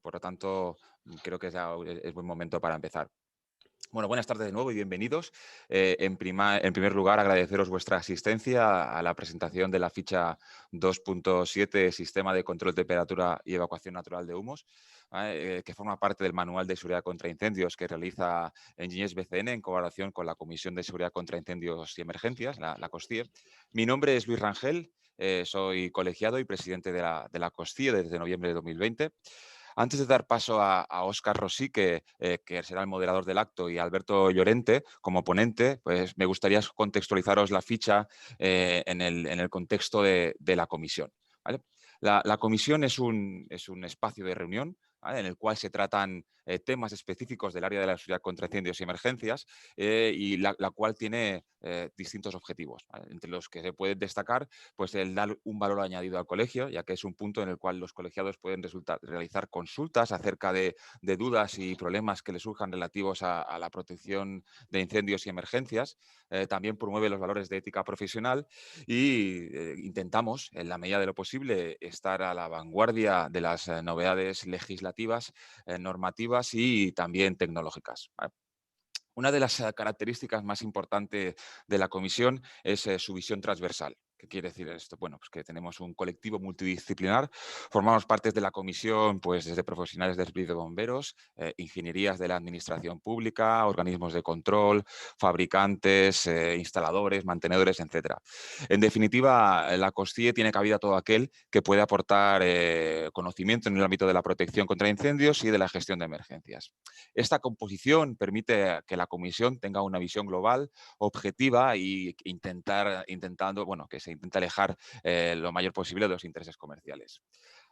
Por lo tanto, creo que es buen momento para empezar. Bueno, buenas tardes de nuevo y bienvenidos. En primer lugar, agradeceros vuestra asistencia a la presentación de la ficha 2.7, Sistema de Control de Temperatura y Evacuación Natural de Humos, ¿vale? Que forma parte del Manual de Seguridad contra Incendios que realiza Enginyers BCN en colaboración con la Comisión de Seguridad contra Incendios y Emergencias, la COSCIE. Mi nombre es Luis Rangel, soy colegiado y presidente de la COSCIE desde noviembre de 2020. Antes de dar paso a Óscar Rosique, que será el moderador del acto, y a Alberto Llorente como ponente, pues me gustaría contextualizaros la ficha en el contexto de la comisión, ¿vale? La comisión es un espacio de reunión, ¿vale?, en el cual se tratan temas específicos del área de la seguridad contra incendios y emergencias, y la cual tiene distintos objetivos, ¿vale?, entre los que se puede destacar pues el dar un valor añadido al colegio, ya que es un punto en el cual los colegiados pueden realizar consultas acerca de dudas y problemas que les surjan relativos a la protección de incendios y emergencias. También promueve los valores de ética profesional y intentamos, en la medida de lo posible, estar a la vanguardia de las novedades legislativas, normativas y también tecnológicas, ¿vale? Una de las características más importantes de la comisión es su visión transversal. ¿Qué quiere decir esto? Bueno, pues que tenemos un colectivo multidisciplinar, formamos parte de la comisión pues desde profesionales del servicio de bomberos, ingenierías de la administración pública, organismos de control, fabricantes, instaladores, mantenedores, etcétera. En definitiva, la COSCIE tiene cabida todo aquel que puede aportar conocimiento en el ámbito de la protección contra incendios y de la gestión de emergencias. Esta composición permite que la comisión tenga una visión global, objetiva y intentando, bueno, que se intente alejar lo mayor posible de los intereses comerciales.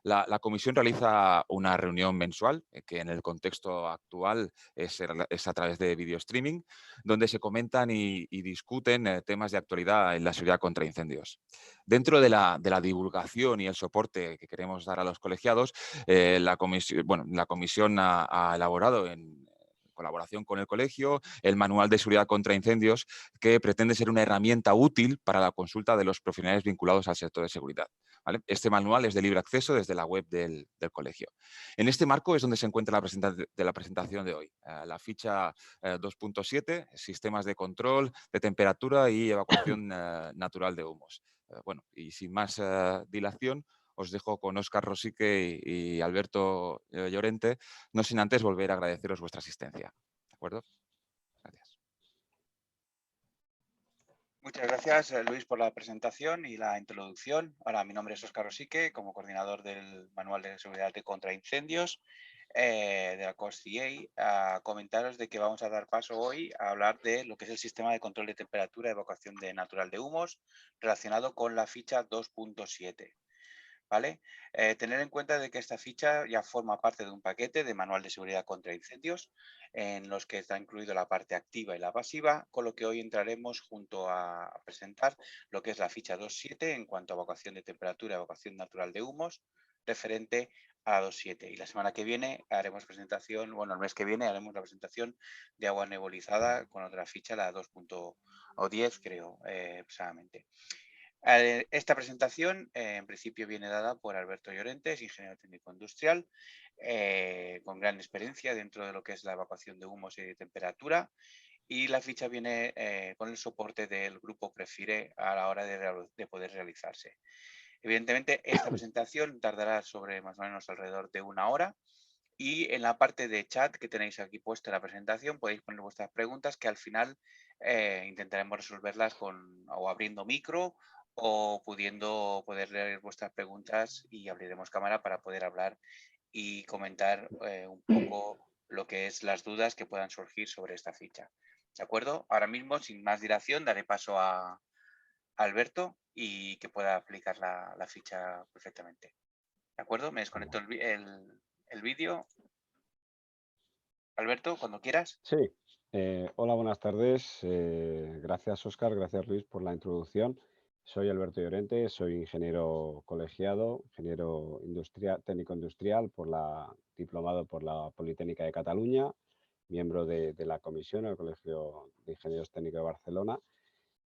La comisión realiza una reunión mensual, que en el contexto actual es a través de video streaming, donde se comentan y discuten temas de actualidad en la seguridad contra incendios. Dentro de la divulgación y el soporte que queremos dar a los colegiados, la comisión ha elaborado en colaboración con el colegio, el Manual de Seguridad contra Incendios, que pretende ser una herramienta útil para la consulta de los profesionales vinculados al sector de seguridad, ¿vale? Este manual es de libre acceso desde la web del colegio. En este marco es donde se encuentra la presentación de hoy. La ficha 2.7, sistemas de control de temperatura y evacuación natural de humos. Bueno, y sin más dilación, os dejo con Óscar Rosique y Alberto Llorente, no sin antes volver a agradeceros vuestra asistencia. ¿De acuerdo? Gracias. Muchas gracias, Luis, por la presentación y la introducción. Hola, mi nombre es Óscar Rosique, como coordinador del Manual de Seguridad de Contra Incendios de la COSCIE, a comentaros de que vamos a dar paso hoy a hablar de lo que es el sistema de control de temperatura y evacuación natural de humos relacionado con la ficha 2.7. ¿Vale? Tener en cuenta de que esta ficha ya forma parte de un paquete de manual de seguridad contra incendios en los que está incluido la parte activa y la pasiva, con lo que hoy entraremos junto a presentar lo que es la ficha 2.7 en cuanto a evacuación de temperatura, evacuación natural de humos, referente a la 2.7. Y la semana que viene haremos presentación, bueno, el mes que viene haremos la presentación de agua nebulizada con otra ficha, la 2.10, creo, precisamente. Esta presentación en principio viene dada por Alberto Llorente, es ingeniero técnico industrial, con gran experiencia dentro de lo que es la evacuación de humos y de temperatura, y la ficha viene con el soporte del grupo Prefire a la hora de poder realizarse. Evidentemente, esta presentación tardará sobre más o menos alrededor de 1 hora, y en la parte de chat que tenéis aquí puesta en la presentación podéis poner vuestras preguntas, que al final intentaremos resolverlas o abriendo micro o poder leer vuestras preguntas, y abriremos cámara para poder hablar y comentar un poco lo que es las dudas que puedan surgir sobre esta ficha. ¿De acuerdo? Ahora mismo, sin más dilación, daré paso a Alberto y que pueda aplicar la ficha perfectamente. ¿De acuerdo? Me desconecto el vídeo. Alberto, cuando quieras. Sí, hola, buenas tardes. Gracias, Óscar, gracias, Luis, por la introducción. Soy Alberto Llorente, soy ingeniero colegiado, ingeniero industrial, técnico industrial diplomado por la Politécnica de Cataluña, miembro de la comisión del Colegio de Ingenieros Técnicos de Barcelona.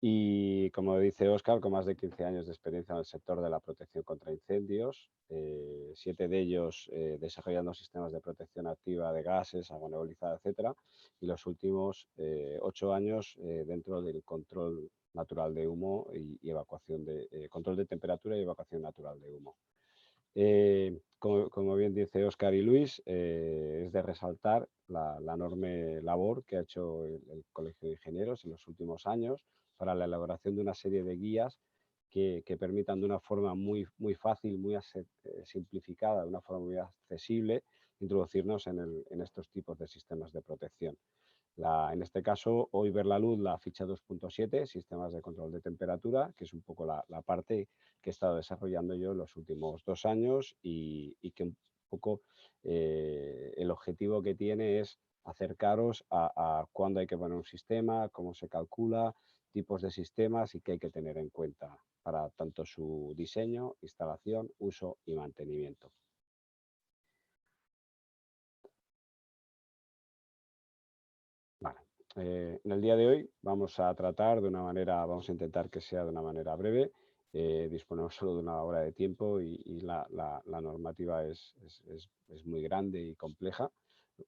Y como dice Óscar, con más de 15 años de experiencia en el sector de la protección contra incendios, 7 de ellos desarrollando sistemas de protección activa de gases, agua nebulizada, etcétera, y los últimos 8 años dentro del control natural de humo y evacuación de control de temperatura y evacuación natural de humo. Como bien dice Óscar y Luis, es de resaltar la enorme labor que ha hecho el Colegio de Ingenieros en los últimos años para la elaboración de una serie de guías que permitan de una forma muy fácil, simplificada, de una forma muy accesible, introducirnos en estos tipos de sistemas de protección. En este caso, hoy ver la luz la ficha 2.7, sistemas de control de temperatura, que es un poco la parte que he estado desarrollando yo en los últimos 2 años y que un poco el objetivo que tiene es acercaros a cuándo hay que poner un sistema, cómo se calcula, tipos de sistemas y qué hay que tener en cuenta para tanto su diseño, instalación, uso y mantenimiento. Vale. En el día de hoy vamos a tratar vamos a intentar que sea de una manera breve. Disponemos solo de una hora de tiempo y la normativa es muy grande y compleja.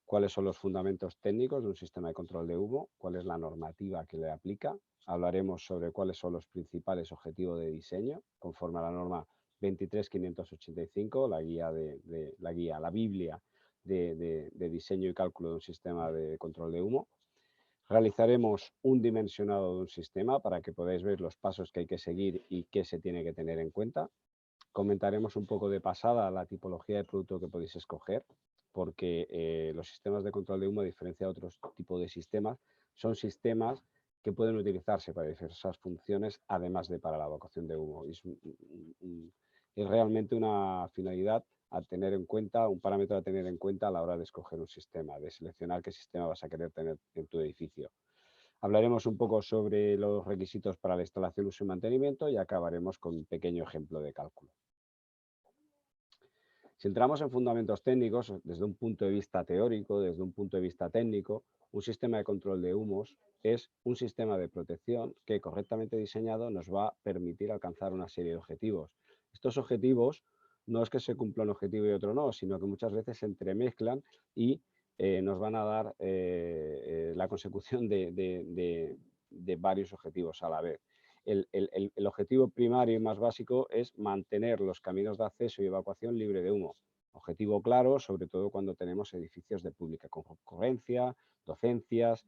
¿Cuáles son los fundamentos técnicos de un sistema de control de humo? ¿Cuál es la normativa que le aplica? Hablaremos sobre cuáles son los principales objetivos de diseño conforme a la norma 23585, la Biblia de diseño y cálculo de un sistema de control de humo. Realizaremos un dimensionado de un sistema para que podáis ver los pasos que hay que seguir y qué se tiene que tener en cuenta. Comentaremos un poco de pasada la tipología de producto que podéis escoger, porque los sistemas de control de humo, a diferencia de otros tipos de sistemas, son sistemas que pueden utilizarse para diversas funciones, además de para la evacuación de humo. Es realmente una finalidad a tener en cuenta, un parámetro a tener en cuenta a la hora de escoger un sistema, de seleccionar qué sistema vas a querer tener en tu edificio. Hablaremos un poco sobre los requisitos para la instalación, uso y mantenimiento y acabaremos con un pequeño ejemplo de cálculo. Si entramos en fundamentos técnicos, desde un punto de vista teórico, desde un punto de vista técnico, un sistema de control de humos es un sistema de protección que correctamente diseñado nos va a permitir alcanzar una serie de objetivos. Estos objetivos no es que se cumpla un objetivo y otro no, sino que muchas veces se entremezclan y nos van a dar la consecución de varios objetivos a la vez. El objetivo primario y más básico es mantener los caminos de acceso y evacuación libre de humo. Objetivo claro, sobre todo cuando tenemos edificios de pública concurrencia, docencias,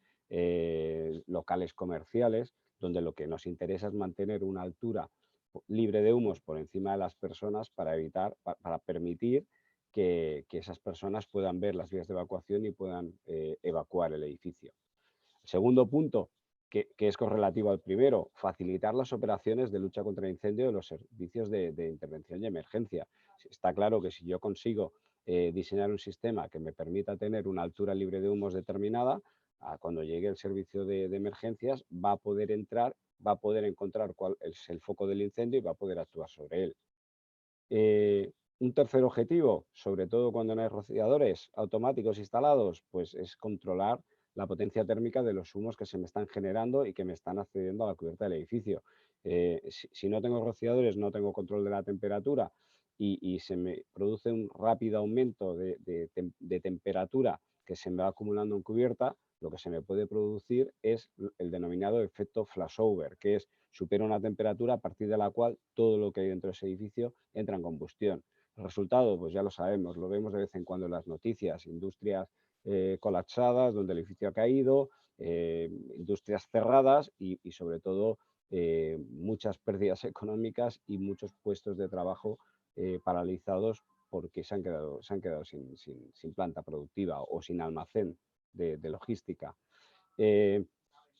locales comerciales, donde lo que nos interesa es mantener una altura libre de humos por encima de las personas para permitir que esas personas puedan ver las vías de evacuación y puedan evacuar el edificio. Segundo punto, que es correlativo al primero, facilitar las operaciones de lucha contra el incendio de los servicios de intervención y emergencia. Está claro que si yo consigo diseñar un sistema que me permita tener una altura libre de humos determinada, cuando llegue el servicio de emergencias va a poder entrar, va a poder encontrar cuál es el foco del incendio y va a poder actuar sobre él. Un tercer objetivo, sobre todo cuando no hay rociadores automáticos instalados, pues es controlar la potencia térmica de los humos que se me están generando y que me están accediendo a la cubierta del edificio. Si no tengo rociadores, no tengo control de la temperatura y se me produce un rápido aumento de temperatura que se me va acumulando en cubierta, lo que se me puede producir es el denominado efecto flashover, que es supera una temperatura a partir de la cual todo lo que hay dentro de ese edificio entra en combustión. El resultado, pues ya lo sabemos, lo vemos de vez en cuando en las noticias, industrias colapsadas, donde el edificio ha caído, industrias cerradas y sobre todo muchas pérdidas económicas y muchos puestos de trabajo paralizados porque se han quedado sin planta productiva o sin almacén de logística.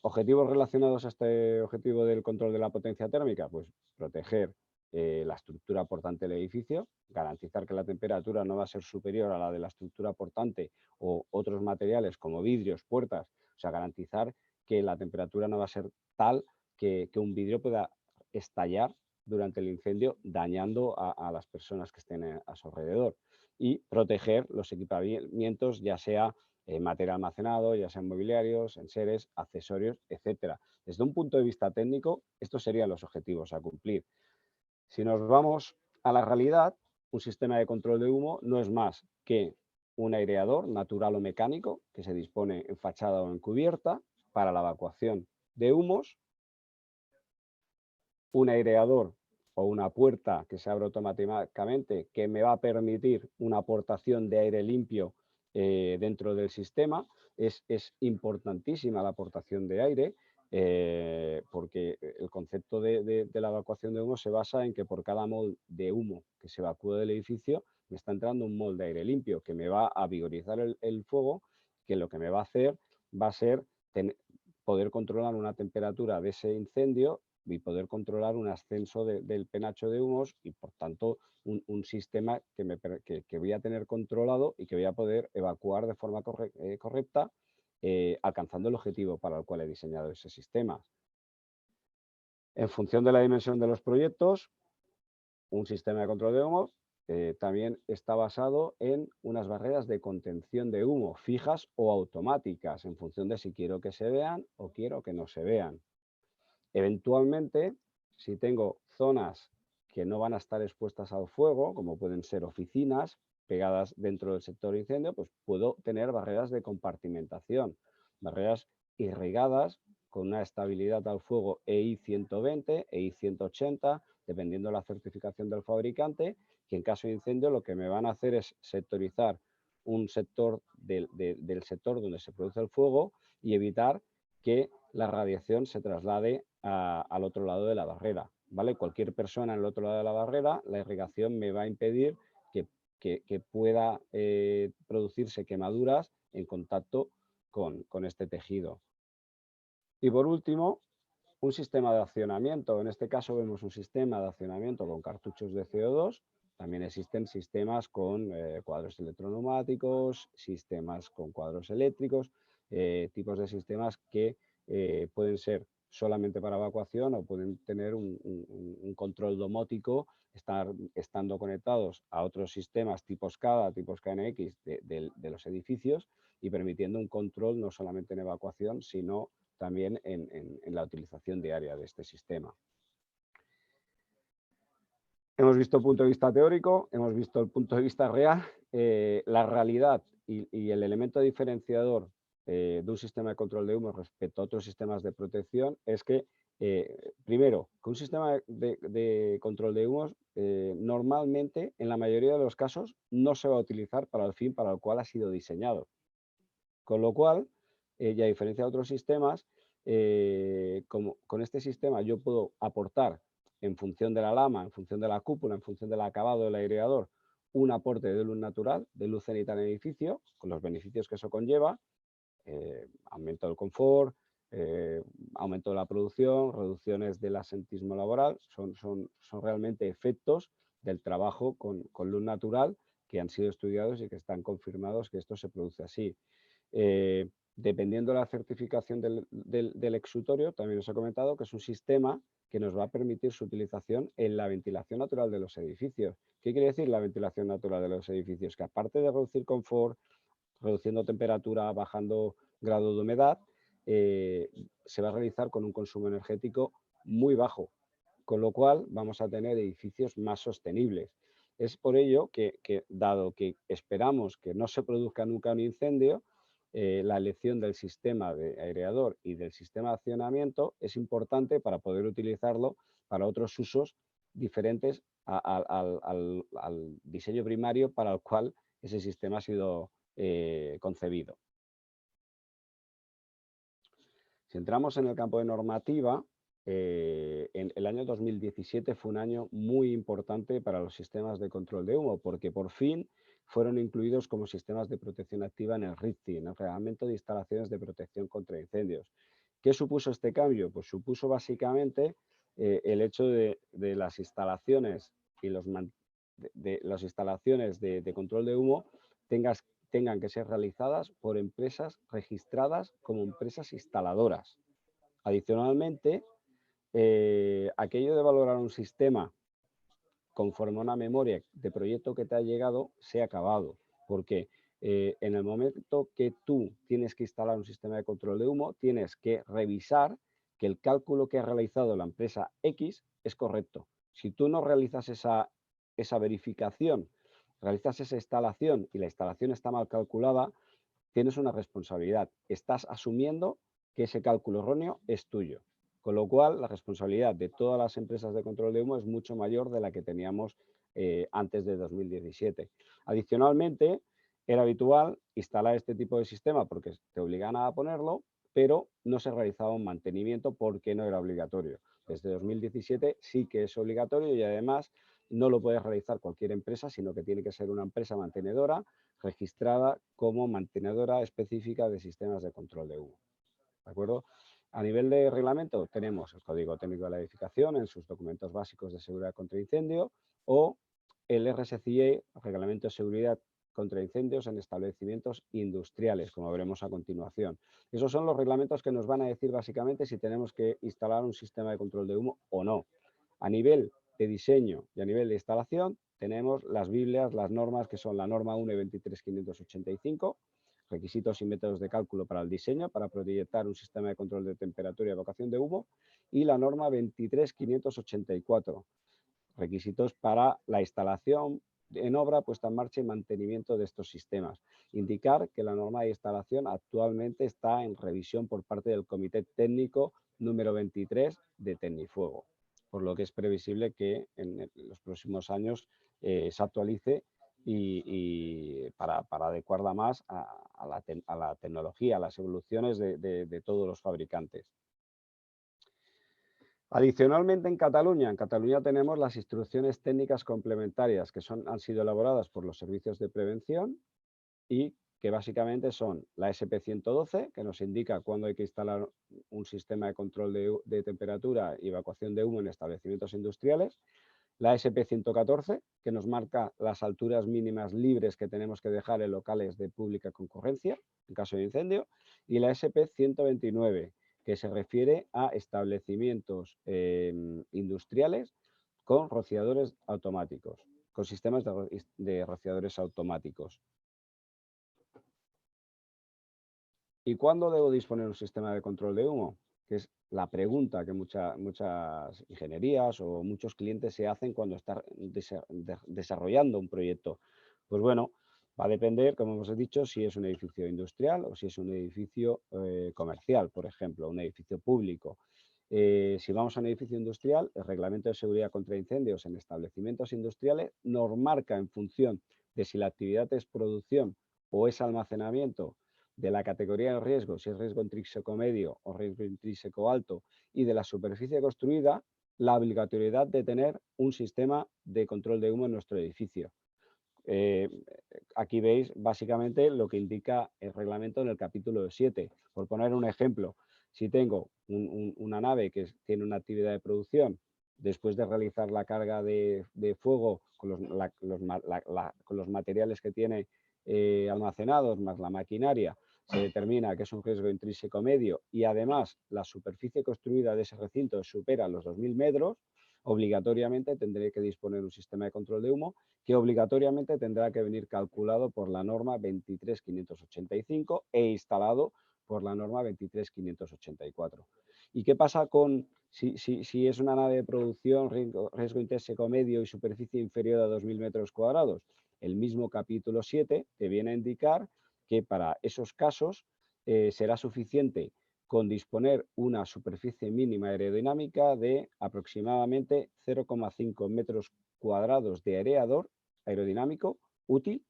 Objetivos relacionados a este objetivo del control de la potencia térmica, pues proteger la estructura portante del edificio, garantizar que la temperatura no va a ser superior a la de la estructura portante o otros materiales como vidrios, puertas, o sea, garantizar que la temperatura no va a ser tal que un vidrio pueda estallar durante el incendio dañando a las personas que estén a su alrededor y proteger los equipamientos, ya sea material almacenado, ya sea en mobiliarios, enseres, accesorios, etcétera. Desde un punto de vista técnico, estos serían los objetivos a cumplir. Si nos vamos a la realidad, un sistema de control de humo no es más que un aireador natural o mecánico que se dispone en fachada o en cubierta para la evacuación de humos, un aireador o una puerta que se abre automáticamente que me va a permitir una aportación de aire limpio dentro del sistema. Es importantísima la aportación de aire porque el concepto de la evacuación de humo se basa en que por cada mol de humo que se evacúe del edificio me está entrando un mol de aire limpio que me va a vigorizar el fuego, que lo que me va a hacer va a ser poder controlar una temperatura de ese incendio y poder controlar un ascenso del penacho de humos y, por tanto, un sistema que voy a tener controlado y que voy a poder evacuar de forma correcta, alcanzando el objetivo para el cual he diseñado ese sistema. En función de la dimensión de los proyectos, un sistema de control de humos también está basado en unas barreras de contención de humo, fijas o automáticas, en función de si quiero que se vean o quiero que no se vean. Eventualmente, si tengo zonas que no van a estar expuestas al fuego, como pueden ser oficinas pegadas dentro del sector incendio, pues puedo tener barreras de compartimentación, barreras irrigadas con una estabilidad al fuego EI 120, EI 180, dependiendo de la certificación del fabricante, que en caso de incendio lo que me van a hacer es sectorizar un sector del sector donde se produce el fuego y evitar que la radiación se traslade al otro lado de la barrera, ¿vale? Cualquier persona en el otro lado de la barrera, la irrigación me va a impedir que pueda producirse quemaduras en contacto con este tejido. Y por último, un sistema de accionamiento. En este caso vemos un sistema de accionamiento con cartuchos de CO2. También existen sistemas con cuadros electroneumáticos, sistemas con cuadros eléctricos, tipos de sistemas que pueden ser solamente para evacuación o pueden tener un control domótico, estando conectados a otros sistemas tipo SCADA, tipos KNX de los edificios y permitiendo un control no solamente en evacuación, sino también en la utilización diaria de este sistema. Hemos visto el punto de vista teórico, hemos visto el punto de vista real. La realidad y el elemento diferenciador de un sistema de control de humo respecto a otros sistemas de protección es que, primero, que un sistema de control de humos normalmente, en la mayoría de los casos, no se va a utilizar para el fin para el cual ha sido diseñado. Con lo cual, y a diferencia de otros sistemas, con este sistema yo puedo aportar en función de la lama, en función de la cúpula, en función del acabado del aireador, un aporte de luz natural, de luz cenital en el edificio, con los beneficios que eso conlleva, aumento del confort, aumento de la producción, reducciones del asentismo laboral, son realmente efectos del trabajo con luz natural que han sido estudiados y que están confirmados que esto se produce así. Dependiendo de la certificación del exutorio, también os he comentado que es un sistema que nos va a permitir su utilización en la ventilación natural de los edificios. ¿Qué quiere decir la ventilación natural de los edificios? Que aparte de reducir confort, reduciendo temperatura, bajando grado de humedad, se va a realizar con un consumo energético muy bajo, con lo cual vamos a tener edificios más sostenibles. Es por ello que dado que esperamos que no se produzca nunca un incendio, la elección del sistema de aireador y del sistema de accionamiento es importante para poder utilizarlo para otros usos diferentes al diseño primario para el cual ese sistema ha sido concebido. Si entramos en el campo de normativa, en el año 2017 fue un año muy importante para los sistemas de control de humo, porque por fin fueron incluidos como sistemas de protección activa en el RICTI, en el Reglamento de Instalaciones de Protección contra Incendios. ¿Qué supuso este cambio? Pues supuso básicamente el hecho de las instalaciones y las instalaciones de control de humo tengan que ser realizadas por empresas registradas como empresas instaladoras. Adicionalmente, aquello de valorar un sistema conforme a una memoria de proyecto que te ha llegado se ha acabado, porque En el momento que tú tienes que instalar un sistema de control de humo, tienes que revisar que el cálculo que ha realizado la empresa X es correcto. Si tú no realizas esa verificación, realizas esa instalación y la instalación está mal calculada, tienes una responsabilidad. Estás asumiendo que ese cálculo erróneo es tuyo. Con lo cual, la responsabilidad de todas las empresas de control de humo es mucho mayor de la que teníamos antes de 2017. Adicionalmente, era habitual instalar este tipo de sistema porque te obligan a ponerlo, pero no se realizaba un mantenimiento porque no era obligatorio. Desde 2017 sí que es obligatorio y además no lo puede realizar cualquier empresa, sino que tiene que ser una empresa mantenedora registrada como mantenedora específica de sistemas de control de humo. ¿De acuerdo? A nivel de reglamento tenemos el Código Técnico de la Edificación en sus documentos básicos de seguridad contra incendio o el RSCE, Reglamento de Seguridad contra Incendios en establecimientos industriales, como veremos a continuación. Esos son los reglamentos que nos van a decir básicamente si tenemos que instalar un sistema de control de humo o no. A nivel de diseño y a nivel de instalación tenemos las Biblias, las normas que son la norma 1 y 23585, requisitos y métodos de cálculo para el diseño, para proyectar un sistema de control de temperatura y evacuación de humo, y la norma 23584, requisitos para la instalación en obra, puesta en marcha y mantenimiento de estos sistemas. Indicar que la norma de instalación actualmente está en revisión por parte del Comité Técnico número 23 de Tecnifuego, por lo que es previsible que en los próximos años se actualice y para adecuarla más a la tecnología, a las evoluciones de todos los fabricantes. Adicionalmente, en Cataluña tenemos las instrucciones técnicas complementarias que han sido elaboradas por los servicios de prevención y que básicamente son la SP112, que nos indica cuándo hay que instalar un sistema de control de temperatura y evacuación de humo en establecimientos industriales, la SP114, que nos marca las alturas mínimas libres que tenemos que dejar en locales de pública concurrencia en caso de incendio, y la SP129, que se refiere a establecimientos industriales con rociadores automáticos, con sistemas de rociadores automáticos. ¿Y cuándo debo disponer de un sistema de control de humo? Que es la pregunta que muchas ingenierías o muchos clientes se hacen cuando están desarrollando un proyecto. Pues bueno, va a depender, como hemos dicho, si es un edificio industrial o si es un edificio comercial, por ejemplo, un edificio público. Si vamos a un edificio industrial, el Reglamento de Seguridad contra Incendios en establecimientos industriales nos marca en función de si la actividad es producción o es almacenamiento, de la categoría de riesgo, si es riesgo intrínseco medio o riesgo intrínseco alto, y de la superficie construida, la obligatoriedad de tener un sistema de control de humo en nuestro edificio. Aquí veis básicamente lo que indica el reglamento en el capítulo 7. Por poner un ejemplo, si tengo una nave que tiene una actividad de producción, después de realizar la carga de fuego con los materiales que tiene almacenados más la maquinaria, se determina que es un riesgo intrínseco medio y además la superficie construida de ese recinto supera los 2000 metros, obligatoriamente tendré que disponer de un sistema de control de humo que obligatoriamente tendrá que venir calculado por la norma 23585 e instalado por la norma 23584. ¿Y qué pasa con si es una nave de producción, riesgo intrínseco medio y superficie inferior a 2000 metros cuadrados? El mismo capítulo 7 te viene a indicar que para esos casos será suficiente con disponer una superficie mínima aerodinámica de aproximadamente 0,5 metros cuadrados de aereador aerodinámico útil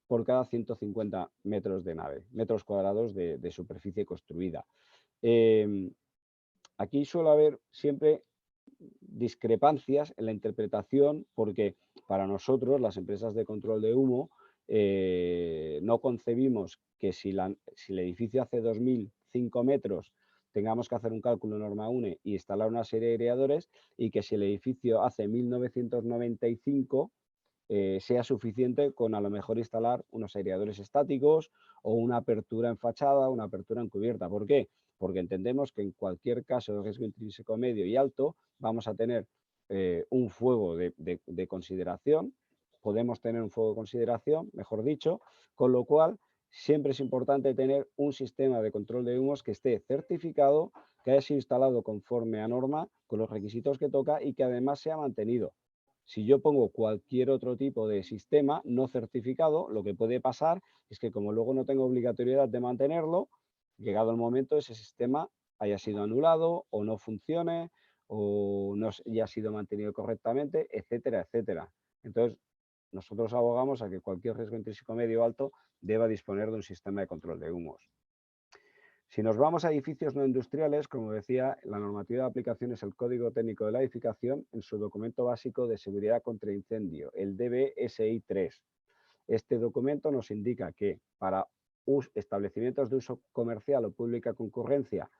por cada 150 metros de nave, metros cuadrados de superficie construida. Aquí suele haber siempre discrepancias en la interpretación porque para nosotros, las empresas de control de humo, no concebimos que si el edificio hace 2005 metros tengamos que hacer un cálculo norma UNE y instalar una serie de aireadores y que si el edificio hace 1995 sea suficiente con a lo mejor instalar unos aireadores estáticos o una apertura en fachada, una apertura en cubierta. ¿Por qué? Porque entendemos que en cualquier caso de riesgo intrínseco medio y alto vamos a tener un fuego de consideración podemos tener un fuego de consideración, mejor dicho, con lo cual siempre es importante tener un sistema de control de humos que esté certificado, que haya sido instalado conforme a norma, con los requisitos que toca y que además sea mantenido. Si yo pongo cualquier otro tipo de sistema no certificado, lo que puede pasar es que como luego no tengo obligatoriedad de mantenerlo, llegado el momento ese sistema haya sido anulado o no funcione o no haya sido mantenido correctamente, etcétera, etcétera. Entonces, nosotros abogamos a que cualquier riesgo intrínseco medio o alto deba disponer de un sistema de control de humos. Si nos vamos a edificios no industriales, como decía, la normativa de aplicación es el Código Técnico de la Edificación en su documento básico de seguridad contra incendio, el DBSI 3. Este documento nos indica que para establecimientos de uso comercial o pública concurrencia,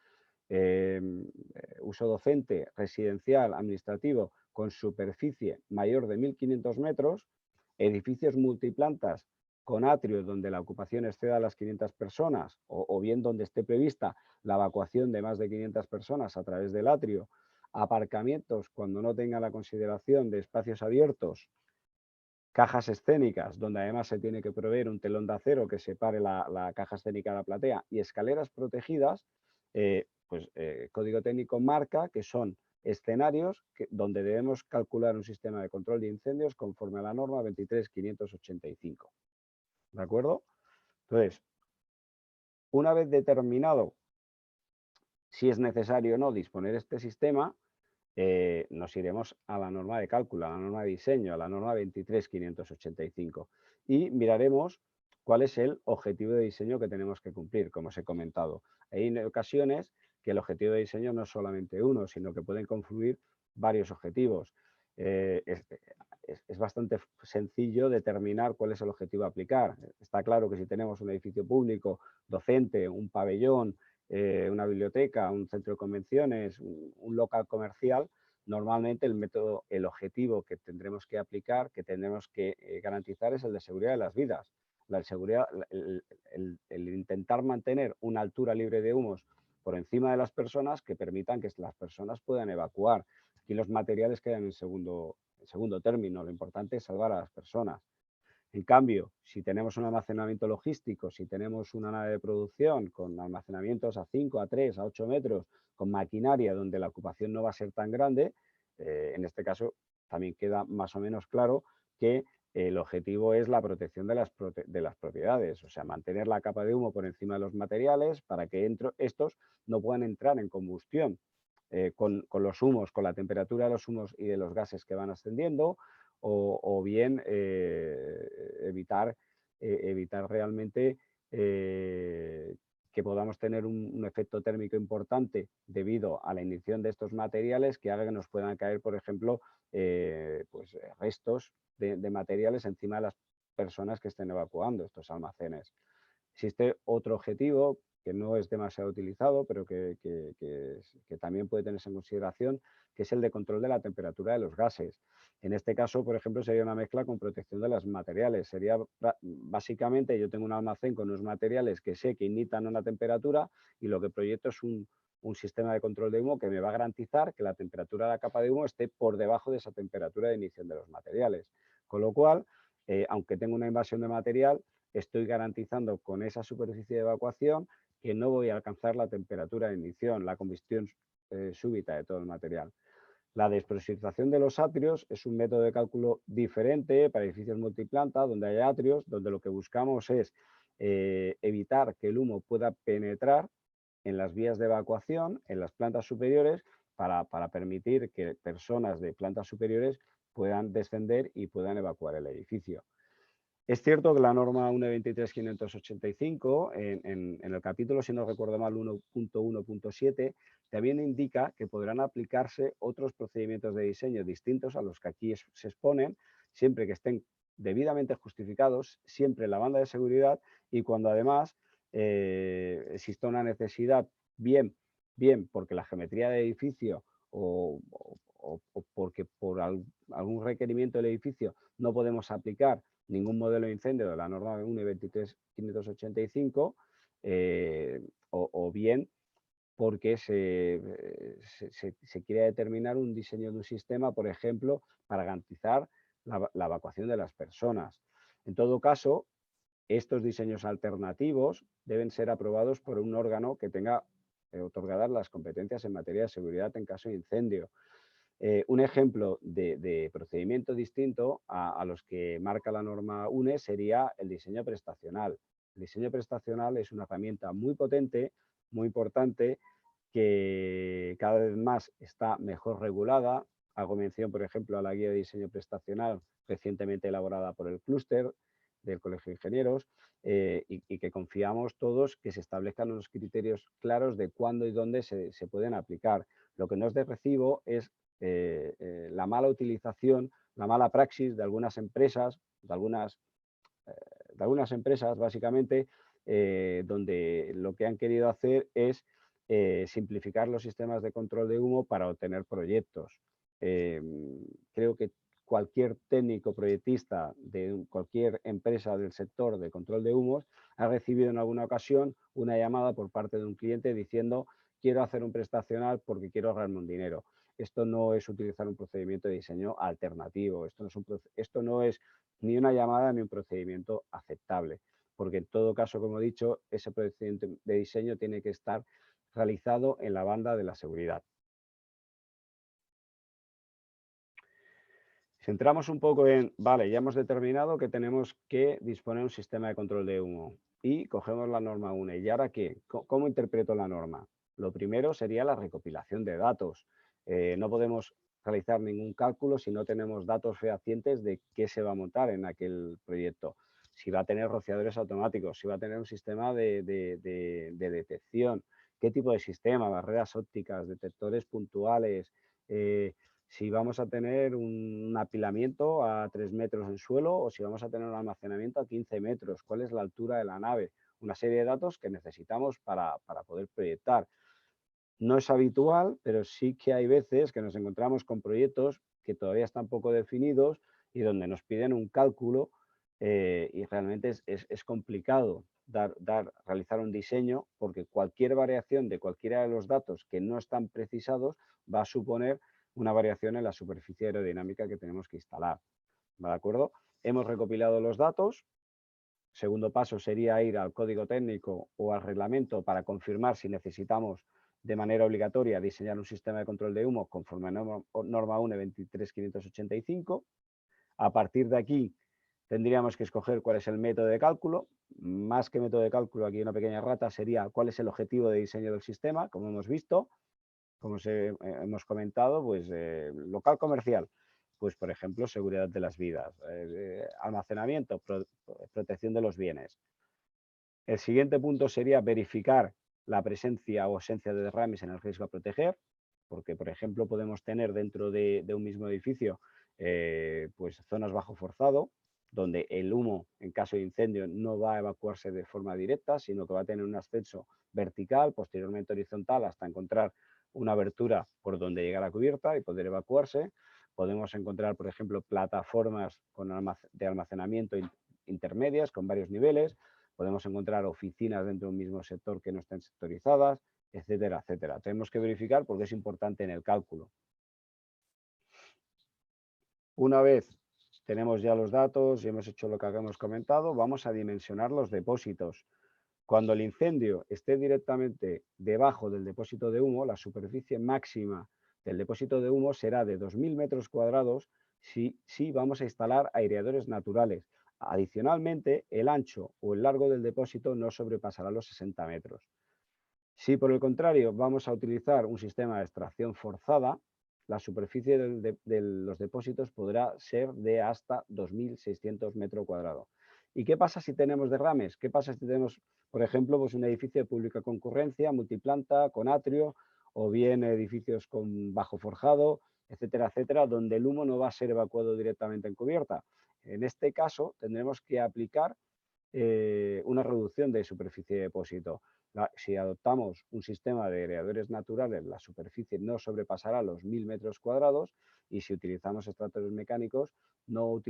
uso docente, residencial, administrativo, con superficie mayor de 1.500 metros, edificios multiplantas con atrios donde la ocupación exceda las 500 personas o bien donde esté prevista la evacuación de más de 500 personas a través del atrio, aparcamientos cuando no tenga la consideración de espacios abiertos, cajas escénicas donde además se tiene que proveer un telón de acero que separe la caja escénica de la platea y escaleras protegidas, Código Técnico marca que son escenarios donde debemos calcular un sistema de control de incendios conforme a la norma 23585. ¿De acuerdo? Entonces, una vez determinado si es necesario o no disponer este sistema, nos iremos a la norma de cálculo, a la norma de diseño, a la norma 23585 y miraremos cuál es el objetivo de diseño que tenemos que cumplir, como os he comentado. Hay ocasiones que el objetivo de diseño no es solamente uno, sino que pueden confluir varios objetivos. Es bastante sencillo determinar cuál es el objetivo a aplicar. Está claro que si tenemos un edificio público, docente, un pabellón, una biblioteca, un centro de convenciones, un local comercial, normalmente el método, el objetivo que tendremos que aplicar, que tendremos que garantizar es el de seguridad de las vidas. La seguridad, el intentar mantener una altura libre de humos por encima de las personas que permitan que las personas puedan evacuar. Aquí los materiales quedan en segundo término, lo importante es salvar a las personas. En cambio, si tenemos un almacenamiento logístico, si tenemos una nave de producción con almacenamientos a 5, a 3, a 8 metros, con maquinaria donde la ocupación no va a ser tan grande, en este caso también queda más o menos claro que el objetivo es la protección de las propiedades, o sea, mantener la capa de humo por encima de los materiales para que estos no puedan entrar en combustión con los humos, con la temperatura de los humos y de los gases que van ascendiendo, o bien evitar realmente que podamos tener un efecto térmico importante debido a la ignición de estos materiales que haga que nos puedan caer, por ejemplo, restos de materiales encima de las personas que estén evacuando estos almacenes. Existe otro objetivo que no es demasiado utilizado, pero que también puede tenerse en consideración, que es el de control de la temperatura de los gases. En este caso, por ejemplo, sería una mezcla con protección de los materiales. Sería básicamente, yo tengo un almacén con unos materiales que sé que imitan una temperatura y lo que proyecto es un sistema de control de humo que me va a garantizar que la temperatura de la capa de humo esté por debajo de esa temperatura de ignición de los materiales. Con lo cual, aunque tengo una invasión de material, estoy garantizando con esa superficie de evacuación que no voy a alcanzar la temperatura de ignición, la combustión súbita de todo el material. La despresurización de los atrios es un método de cálculo diferente para edificios multiplanta, donde hay atrios, donde lo que buscamos es evitar que el humo pueda penetrar en las vías de evacuación, en las plantas superiores, para permitir que personas de plantas superiores puedan descender y puedan evacuar el edificio. Es cierto que la norma 1.23.585, en el capítulo, si no recuerdo mal, 1.1.7, también indica que podrán aplicarse otros procedimientos de diseño distintos a los que aquí se exponen, siempre que estén debidamente justificados, siempre en la banda de seguridad y cuando además exista una necesidad, bien porque la geometría del edificio o porque por algún requerimiento del edificio no podemos aplicar ningún modelo de incendio de la norma 1.23.585 o bien porque se quiere determinar un diseño de un sistema, por ejemplo, para garantizar la evacuación de las personas. En todo caso, estos diseños alternativos deben ser aprobados por un órgano que tenga otorgadas las competencias en materia de seguridad en caso de incendio. Un ejemplo de procedimiento distinto a los que marca la norma UNE sería el diseño prestacional. El diseño prestacional es una herramienta muy potente, muy importante, que cada vez más está mejor regulada. Hago mención, por ejemplo, a la guía de diseño prestacional recientemente elaborada por el clúster del Colegio de Ingenieros y que confiamos todos que se establezcan unos criterios claros de cuándo y dónde se pueden aplicar. Lo que no es de recibo es la mala utilización, la mala praxis de algunas empresas, básicamente, donde lo que han querido hacer es simplificar los sistemas de control de humo para obtener proyectos. Creo que cualquier técnico proyectista de cualquier empresa del sector de control de humos ha recibido en alguna ocasión una llamada por parte de un cliente diciendo quiero hacer un prestacional porque quiero ahorrarme un dinero. Esto no es utilizar un procedimiento de diseño alternativo, esto no es ni una llamada ni un procedimiento aceptable, porque en todo caso, como he dicho, ese procedimiento de diseño tiene que estar realizado en la banda de la seguridad. Si entramos un poco en, vale, ya hemos determinado que tenemos que disponer un sistema de control de humo y cogemos la norma UNE. ¿Y ahora qué? ¿Cómo interpreto la norma? Lo primero sería la recopilación de datos. No podemos realizar ningún cálculo si no tenemos datos fehacientes de qué se va a montar en aquel proyecto. Si va a tener rociadores automáticos, si va a tener un sistema de detección, qué tipo de sistema, barreras ópticas, detectores puntuales, si vamos a tener un apilamiento a 3 metros en suelo o si vamos a tener un almacenamiento a 15 metros, cuál es la altura de la nave, una serie de datos que necesitamos para poder proyectar. No es habitual, pero sí que hay veces que nos encontramos con proyectos que todavía están poco definidos y donde nos piden un cálculo y realmente es complicado realizar un diseño porque cualquier variación de cualquiera de los datos que no están precisados va a suponer una variación en la superficie aerodinámica que tenemos que instalar. ¿De acuerdo? Hemos recopilado los datos. Segundo paso sería ir al código técnico o al reglamento para confirmar si necesitamos de manera obligatoria diseñar un sistema de control de humo conforme a norma UNE 23585. A partir de aquí tendríamos que escoger cuál es el método de cálculo. Más que método de cálculo, aquí una pequeña rata sería cuál es el objetivo de diseño del sistema, como hemos visto. Como hemos comentado, pues local comercial, pues por ejemplo, seguridad de las vidas, almacenamiento, protección de los bienes. El siguiente punto sería verificar la presencia o ausencia de derrames en el riesgo a proteger, porque por ejemplo podemos tener dentro de un mismo edificio pues zonas bajo forzado, donde el humo en caso de incendio no va a evacuarse de forma directa, sino que va a tener un ascenso vertical, posteriormente horizontal, hasta encontrar una abertura por donde llegar a cubierta y poder evacuarse. Podemos encontrar, por ejemplo, plataformas de almacenamiento intermedias con varios niveles. Podemos encontrar oficinas dentro de un mismo sector que no estén sectorizadas, etcétera, etcétera. Tenemos que verificar porque es importante en el cálculo. Una vez tenemos ya los datos y hemos hecho lo que hemos comentado, vamos a dimensionar los depósitos. Cuando el incendio esté directamente debajo del depósito de humo, la superficie máxima del depósito de humo será de 2.000 metros cuadrados si vamos a instalar aireadores naturales. Adicionalmente, el ancho o el largo del depósito no sobrepasará los 60 metros. Si por el contrario vamos a utilizar un sistema de extracción forzada, la superficie de los depósitos podrá ser de hasta 2.600 metros cuadrados. ¿Y qué pasa si tenemos derrames? ¿Qué pasa si tenemos, por ejemplo, pues un edificio de pública concurrencia, multiplanta, con atrio, o bien edificios con bajo forjado, etcétera, etcétera, donde el humo no va a ser evacuado directamente en cubierta? En este caso, tendremos que aplicar una reducción de superficie de depósito. Si adoptamos un sistema de aireadores naturales, la superficie no sobrepasará los 1.000 metros cuadrados y si utilizamos extractores mecánicos no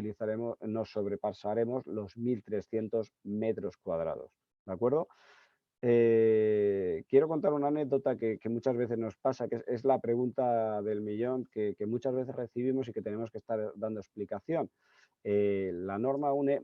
sobrepasaremos los 1.300 metros cuadrados. ¿De acuerdo? quiero contar una anécdota que muchas veces nos pasa, que es la pregunta del millón que muchas veces recibimos y que tenemos que estar dando explicación. La norma UNE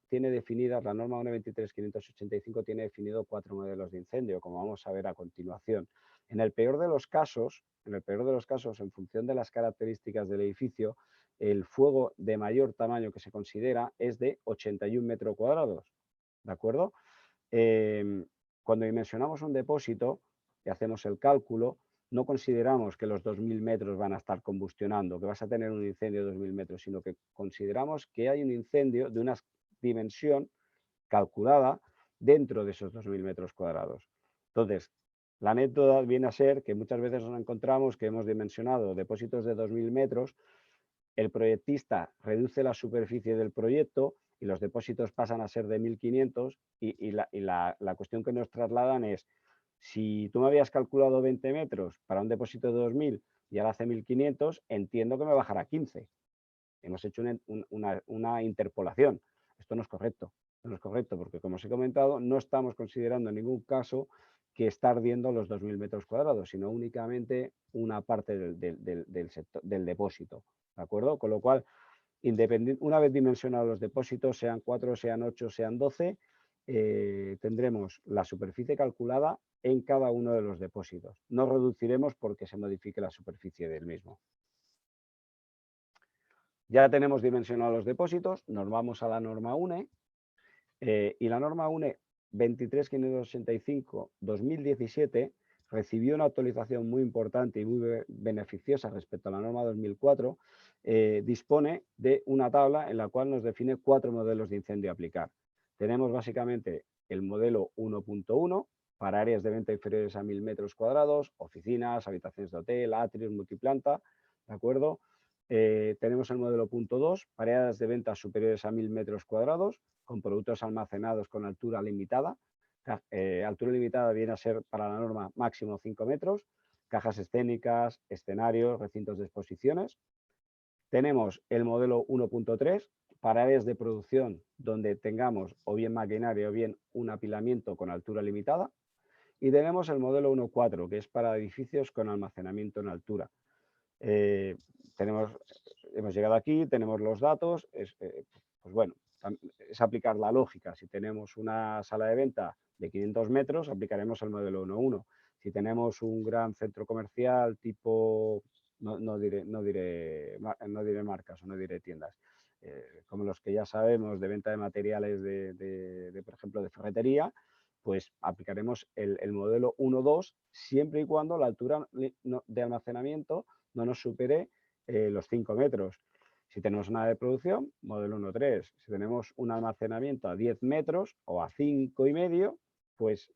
tiene definidas, la norma UNE 23585 tiene definido 4 modelos de incendio, como vamos a ver a continuación. En el peor de los casos, en función de las características del edificio, el fuego de mayor tamaño que se considera es de 81 metros cuadrados, ¿de acuerdo? Cuando dimensionamos un depósito y hacemos el cálculo, no consideramos que los 2.000 metros van a estar combustionando, que vas a tener un incendio de 2.000 metros, sino que consideramos que hay un incendio de una dimensión calculada dentro de esos 2.000 metros cuadrados. Entonces, la anécdota viene a ser que muchas veces nos encontramos que hemos dimensionado depósitos de 2.000 metros, el proyectista reduce la superficie del proyecto y los depósitos pasan a ser de 1.500 y la cuestión que nos trasladan es, si tú me habías calculado 20 metros para un depósito de 2.000 y ahora hace 1.500, entiendo que me bajará 15. Hemos hecho una interpolación. Esto no es correcto. No es correcto porque, como os he comentado, no estamos considerando en ningún caso que está ardiendo los 2.000 metros cuadrados, sino únicamente una parte del depósito. ¿De acuerdo? Con lo cual, una vez dimensionados los depósitos, sean 4, sean 8, sean 12, tendremos la superficie calculada en cada uno de los depósitos. No reduciremos porque se modifique la superficie del mismo. Ya tenemos dimensionados los depósitos, nos vamos a la norma UNE y la norma UNE 23585-2017 recibió una actualización muy importante y muy beneficiosa respecto a la norma 2004. Dispone de una tabla en la cual nos define 4 modelos de incendio a aplicar. Tenemos básicamente el modelo 1.1 para áreas de venta inferiores a 1.000 metros cuadrados, oficinas, habitaciones de hotel, atrios, multiplanta, ¿de acuerdo? Tenemos el modelo punto 2 para áreas de venta superiores a 1.000 metros cuadrados, con productos almacenados con altura limitada. Altura limitada viene a ser para la norma máximo 5 metros, cajas escénicas, escenarios, recintos de exposiciones. Tenemos el modelo 1.3 para áreas de producción donde tengamos o bien maquinaria o bien un apilamiento con altura limitada. Y tenemos el modelo 1.4, que es para edificios con almacenamiento en altura. Hemos llegado aquí, tenemos los datos, pues bueno, es aplicar la lógica. Si tenemos una sala de venta de 500 metros, aplicaremos el modelo 1.1. Si tenemos un gran centro comercial tipo, no diré marcas o no diré tiendas, como los que ya sabemos de venta de materiales por ejemplo, de ferretería, pues aplicaremos el modelo 1.2 siempre y cuando la altura de almacenamiento no nos supere los 5 metros. Si tenemos una de producción, modelo 1.3. Si tenemos un almacenamiento a 10 metros o a 5,5, pues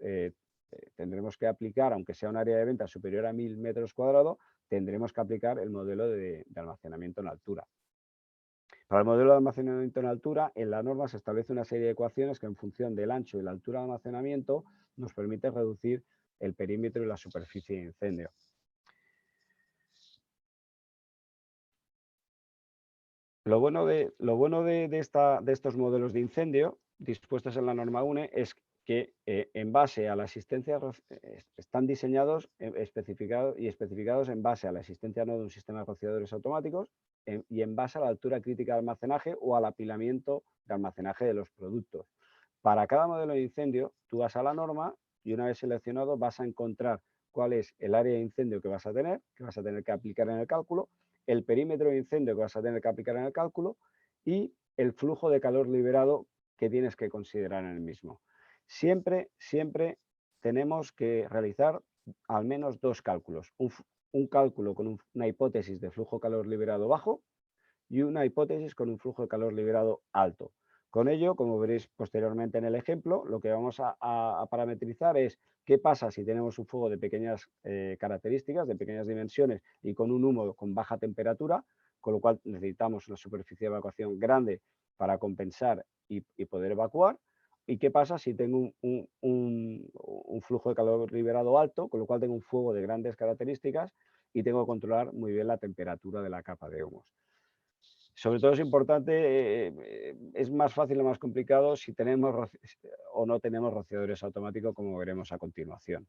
tendremos que aplicar, aunque sea un área de venta superior a 1.000 metros cuadrados, tendremos que aplicar el modelo de almacenamiento en altura. Para el modelo de almacenamiento en altura, en la norma se establece una serie de ecuaciones que en función del ancho y la altura de almacenamiento nos permite reducir el perímetro y la superficie de incendio. Lo bueno de estos modelos de incendio dispuestos en la norma UNE es que en base a la asistencia están diseñados especificados en base a la existencia no de un sistema de rociadores automáticos y en base a la altura crítica de almacenaje o al apilamiento de almacenaje de los productos. Para cada modelo de incendio, tú vas a la norma y una vez seleccionado vas a encontrar cuál es el área de incendio que vas a tener que aplicar en el cálculo, el perímetro de incendio que vas a tener que aplicar en el cálculo y el flujo de calor liberado que tienes que considerar en el mismo. Siempre tenemos que realizar al menos 2 cálculos. Un cálculo con una hipótesis de flujo de calor liberado bajo y una hipótesis con un flujo de calor liberado alto. Con ello, como veréis posteriormente en el ejemplo, lo que vamos a parametrizar es qué pasa si tenemos un fuego de pequeñas características, de pequeñas dimensiones y con un humo con baja temperatura, con lo cual necesitamos una superficie de evacuación grande para compensar y poder evacuar. ¿Y qué pasa si tengo un flujo de calor liberado alto, con lo cual tengo un fuego de grandes características y tengo que controlar muy bien la temperatura de la capa de humos? Sobre todo es importante, es más fácil o más complicado si tenemos o no tenemos rociadores automáticos, como veremos a continuación.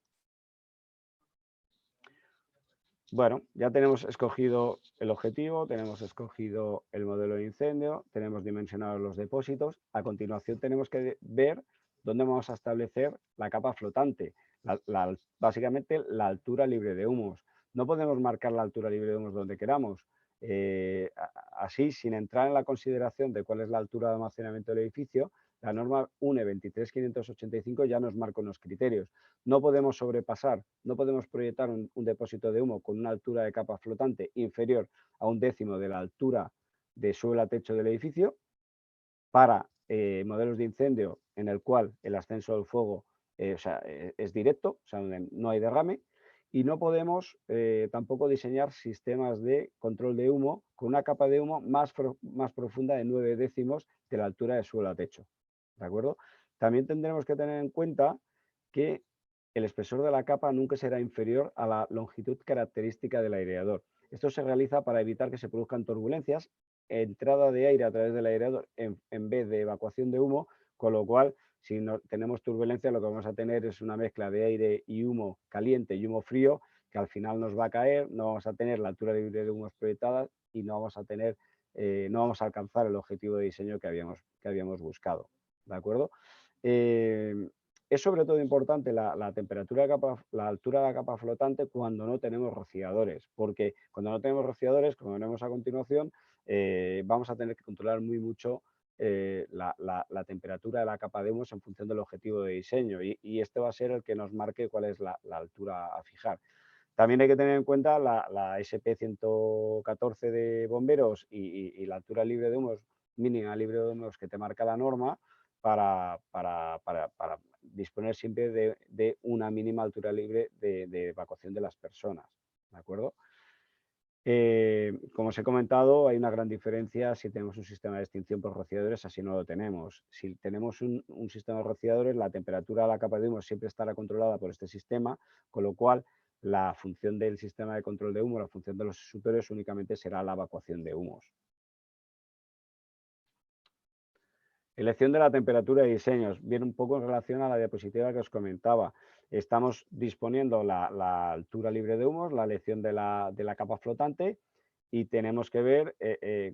Bueno, ya tenemos escogido el objetivo, tenemos escogido el modelo de incendio, tenemos dimensionados los depósitos. A continuación tenemos que ver dónde vamos a establecer la capa flotante, básicamente la altura libre de humos. No podemos marcar la altura libre de humos donde queramos. Así, sin entrar en la consideración de cuál es la altura de almacenamiento del edificio, la norma UNE 23585 ya nos marca unos criterios. No podemos sobrepasar, no podemos proyectar un depósito de humo con una altura de capa flotante inferior a 1/10 de la altura de suelo a techo del edificio para modelos de incendio en el cual el ascenso del fuego es directo, o sea, donde no hay derrame, y no podemos tampoco diseñar sistemas de control de humo con una capa de humo más profunda de 9/10 de la altura de suelo a techo. ¿De acuerdo? También tendremos que tener en cuenta que el espesor de la capa nunca será inferior a la longitud característica del aireador. Esto se realiza para evitar que se produzcan turbulencias, entrada de aire a través del aireador en vez de evacuación de humo, con lo cual, si no tenemos turbulencia, lo que vamos a tener es una mezcla de aire y humo caliente y humo frío, que al final nos va a caer, no vamos a tener la altura libre de humos proyectada y no vamos a tener, no vamos a alcanzar el objetivo de diseño que habíamos buscado. ¿De acuerdo? Es sobre todo importante la temperatura de capa, la altura de la capa flotante cuando no tenemos rociadores, porque cuando no tenemos rociadores, como veremos a continuación, vamos a tener que controlar muy mucho la temperatura de la capa de humos en función del objetivo de diseño y este va a ser el que nos marque cuál es la altura a fijar. También hay que tener en cuenta la SP 114 de bomberos y la altura libre de humos, mínima libre de humos que te marca la norma para disponer siempre de una mínima altura libre de evacuación de las personas. ¿De acuerdo? Como os he comentado, hay una gran diferencia si tenemos un sistema de extinción por rociadores, así no lo tenemos. Si tenemos un sistema de rociadores, la temperatura de la capa de humo siempre estará controlada por este sistema, con lo cual la función del sistema de control de humo, la función de los superiores únicamente será la evacuación de humos. Elección de la temperatura de diseños. Viene un poco en relación a la diapositiva que os comentaba. Estamos disponiendo la altura libre de humos, la elección de la capa flotante y tenemos que ver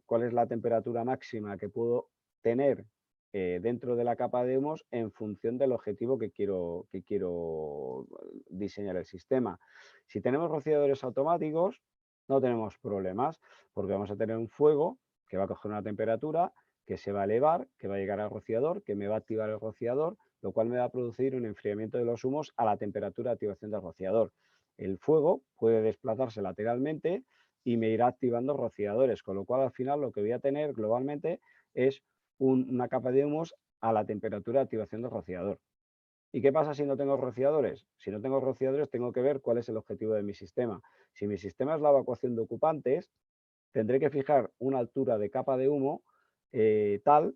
cuál es la temperatura máxima que puedo tener dentro de la capa de humos en función del objetivo que quiero diseñar el sistema. Si tenemos rociadores automáticos, no tenemos problemas porque vamos a tener un fuego que va a coger una temperatura que se va a elevar, que va a llegar al rociador, que me va a activar el rociador, lo cual me va a producir un enfriamiento de los humos a la temperatura de activación del rociador. El fuego puede desplazarse lateralmente y me irá activando rociadores, con lo cual al final lo que voy a tener globalmente es una capa de humos a la temperatura de activación del rociador. ¿Y qué pasa si no tengo rociadores? Si no tengo rociadores tengo que ver cuál es el objetivo de mi sistema. Si mi sistema es la evacuación de ocupantes, tendré que fijar una altura de capa de humo tal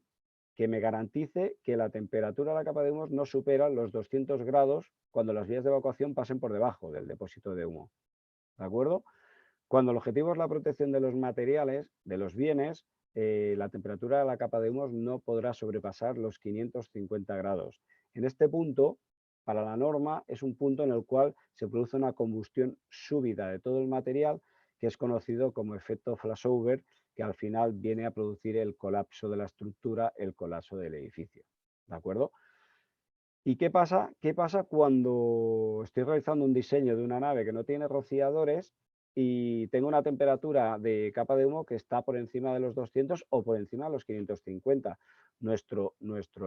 que me garantice que la temperatura de la capa de humos no supera los 200 grados cuando las vías de evacuación pasen por debajo del depósito de humo. ¿De acuerdo? Cuando el objetivo es la protección de los materiales, de los bienes, la temperatura de la capa de humos no podrá sobrepasar los 550 grados. En este punto, para la norma, es un punto en el cual se produce una combustión súbita de todo el material que es conocido como efecto flashover, que al final viene a producir el colapso de la estructura, el colapso del edificio. ¿De acuerdo? ¿Y qué pasa? ¿Qué pasa cuando estoy realizando un diseño de una nave que no tiene rociadores y tengo una temperatura de capa de humo que está por encima de los 200 o por encima de los 550? Nuestro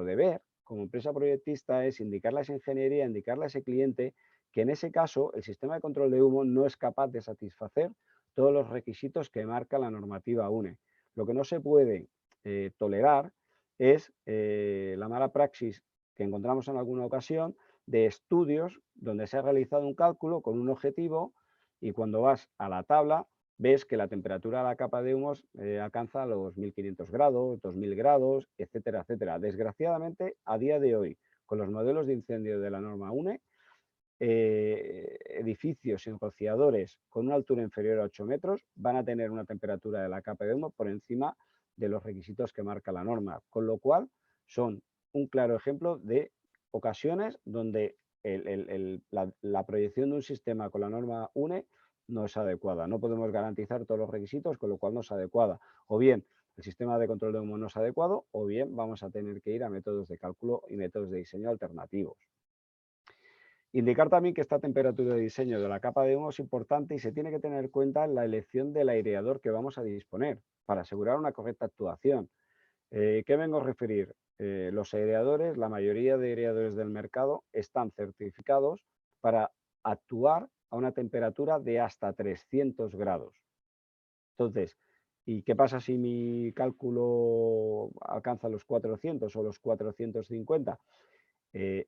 deber como empresa proyectista es indicarle a esa ingeniería, indicarle a ese cliente que en ese caso el sistema de control de humo no es capaz de satisfacer todos los requisitos que marca la normativa UNE. Lo que no se puede tolerar es la mala praxis que encontramos en alguna ocasión de estudios donde se ha realizado un cálculo con un objetivo y cuando vas a la tabla ves que la temperatura de la capa de humos alcanza los 1500 grados, 2000 grados, etcétera, etcétera. Desgraciadamente, a día de hoy, con los modelos de incendio de la norma UNE, edificios sin rociadores con una altura inferior a 8 metros van a tener una temperatura de la capa de humo por encima de los requisitos que marca la norma, con lo cual son un claro ejemplo de ocasiones donde la proyección de un sistema con la norma UNE no es adecuada. No podemos garantizar todos los requisitos, con lo cual no es adecuada. O bien el sistema de control de humo no es adecuado, o bien vamos a tener que ir a métodos de cálculo y métodos de diseño alternativos. Indicar también que esta temperatura de diseño de la capa de humo es importante y se tiene que tener en cuenta en la elección del aireador que vamos a disponer para asegurar una correcta actuación. ¿Qué vengo a referir? Los aireadores, la mayoría de aireadores del mercado están certificados para actuar a una temperatura de hasta 300 grados. Entonces, ¿y qué pasa si mi cálculo alcanza los 400 o los 450?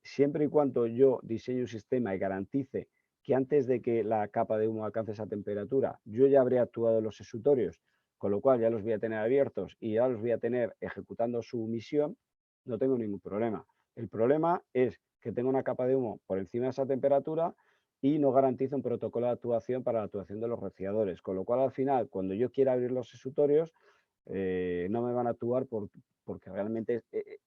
Siempre y cuando yo diseñe un sistema y garantice que antes de que la capa de humo alcance esa temperatura, yo ya habré actuado en los exutorios, con lo cual ya los voy a tener abiertos y ya los voy a tener ejecutando su misión, no tengo ningún problema. El problema es que tengo una capa de humo por encima de esa temperatura y no garantizo un protocolo de actuación para la actuación de los rociadores, con lo cual al final, cuando yo quiera abrir los exutorios, no me van a actuar porque realmente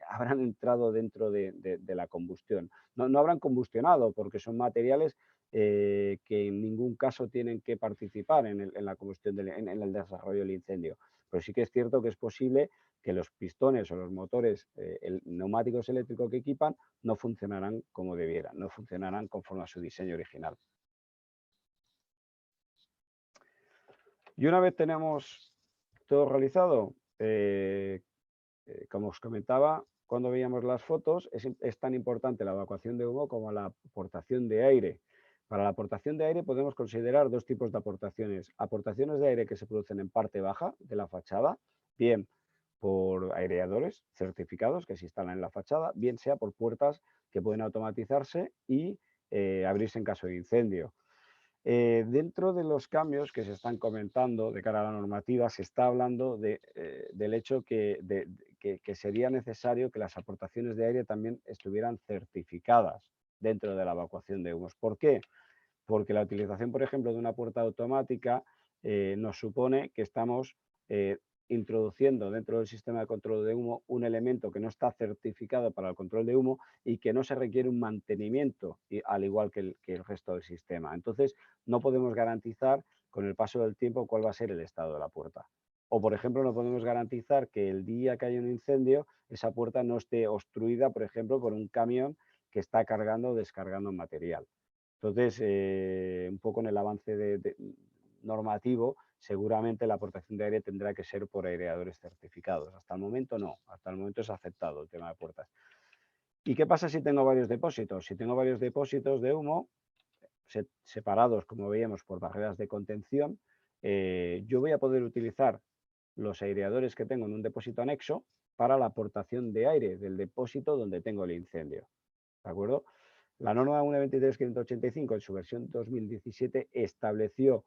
habrán entrado dentro de la combustión. No habrán combustionado porque son materiales que en ningún caso tienen que participar en la combustión, en el desarrollo del incendio. Pero sí que es cierto que es posible que los pistones o los motores neumáticos eléctricos que equipan no funcionarán como debieran, no funcionarán conforme a su diseño original. Y una vez tenemos todo realizado, como os comentaba, cuando veíamos las fotos, es tan importante la evacuación de humo como la aportación de aire. Para la aportación de aire podemos considerar dos tipos de aportaciones. Aportaciones de aire que se producen en parte baja de la fachada, bien por aireadores certificados que se instalan en la fachada, bien sea por puertas que pueden automatizarse y abrirse en caso de incendio. Dentro de los cambios que se están comentando de cara a la normativa, se está hablando del hecho que sería necesario que las aportaciones de aire también estuvieran certificadas dentro de la evacuación de humos. ¿Por qué? Porque la utilización, por ejemplo, de una puerta automática nos supone que estamos introduciendo dentro del sistema de control de humo un elemento que no está certificado para el control de humo y que no se requiere un mantenimiento, al igual que el resto del sistema. Entonces, no podemos garantizar con el paso del tiempo cuál va a ser el estado de la puerta. O, por ejemplo, no podemos garantizar que el día que haya un incendio, esa puerta no esté obstruida, por ejemplo, por un camión que está cargando o descargando material. Entonces, un poco en el avance normativo, seguramente la aportación de aire tendrá que ser por aireadores certificados. Hasta el momento no, hasta el momento es aceptado el tema de puertas. ¿Y qué pasa si tengo varios depósitos? Si tengo varios depósitos de humo separados, como veíamos, por barreras de contención, yo voy a poder utilizar los aireadores que tengo en un depósito anexo para la aportación de aire del depósito donde tengo el incendio. ¿De acuerdo? La norma 1.23.585 en su versión 2017 estableció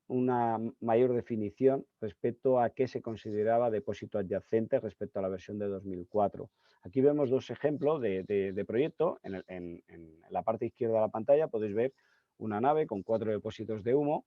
una mayor definición respecto a qué se consideraba depósito adyacente respecto a la versión de 2004. Aquí vemos dos ejemplos de proyecto. En la parte izquierda de la pantalla podéis ver una nave con 4 depósitos de humo,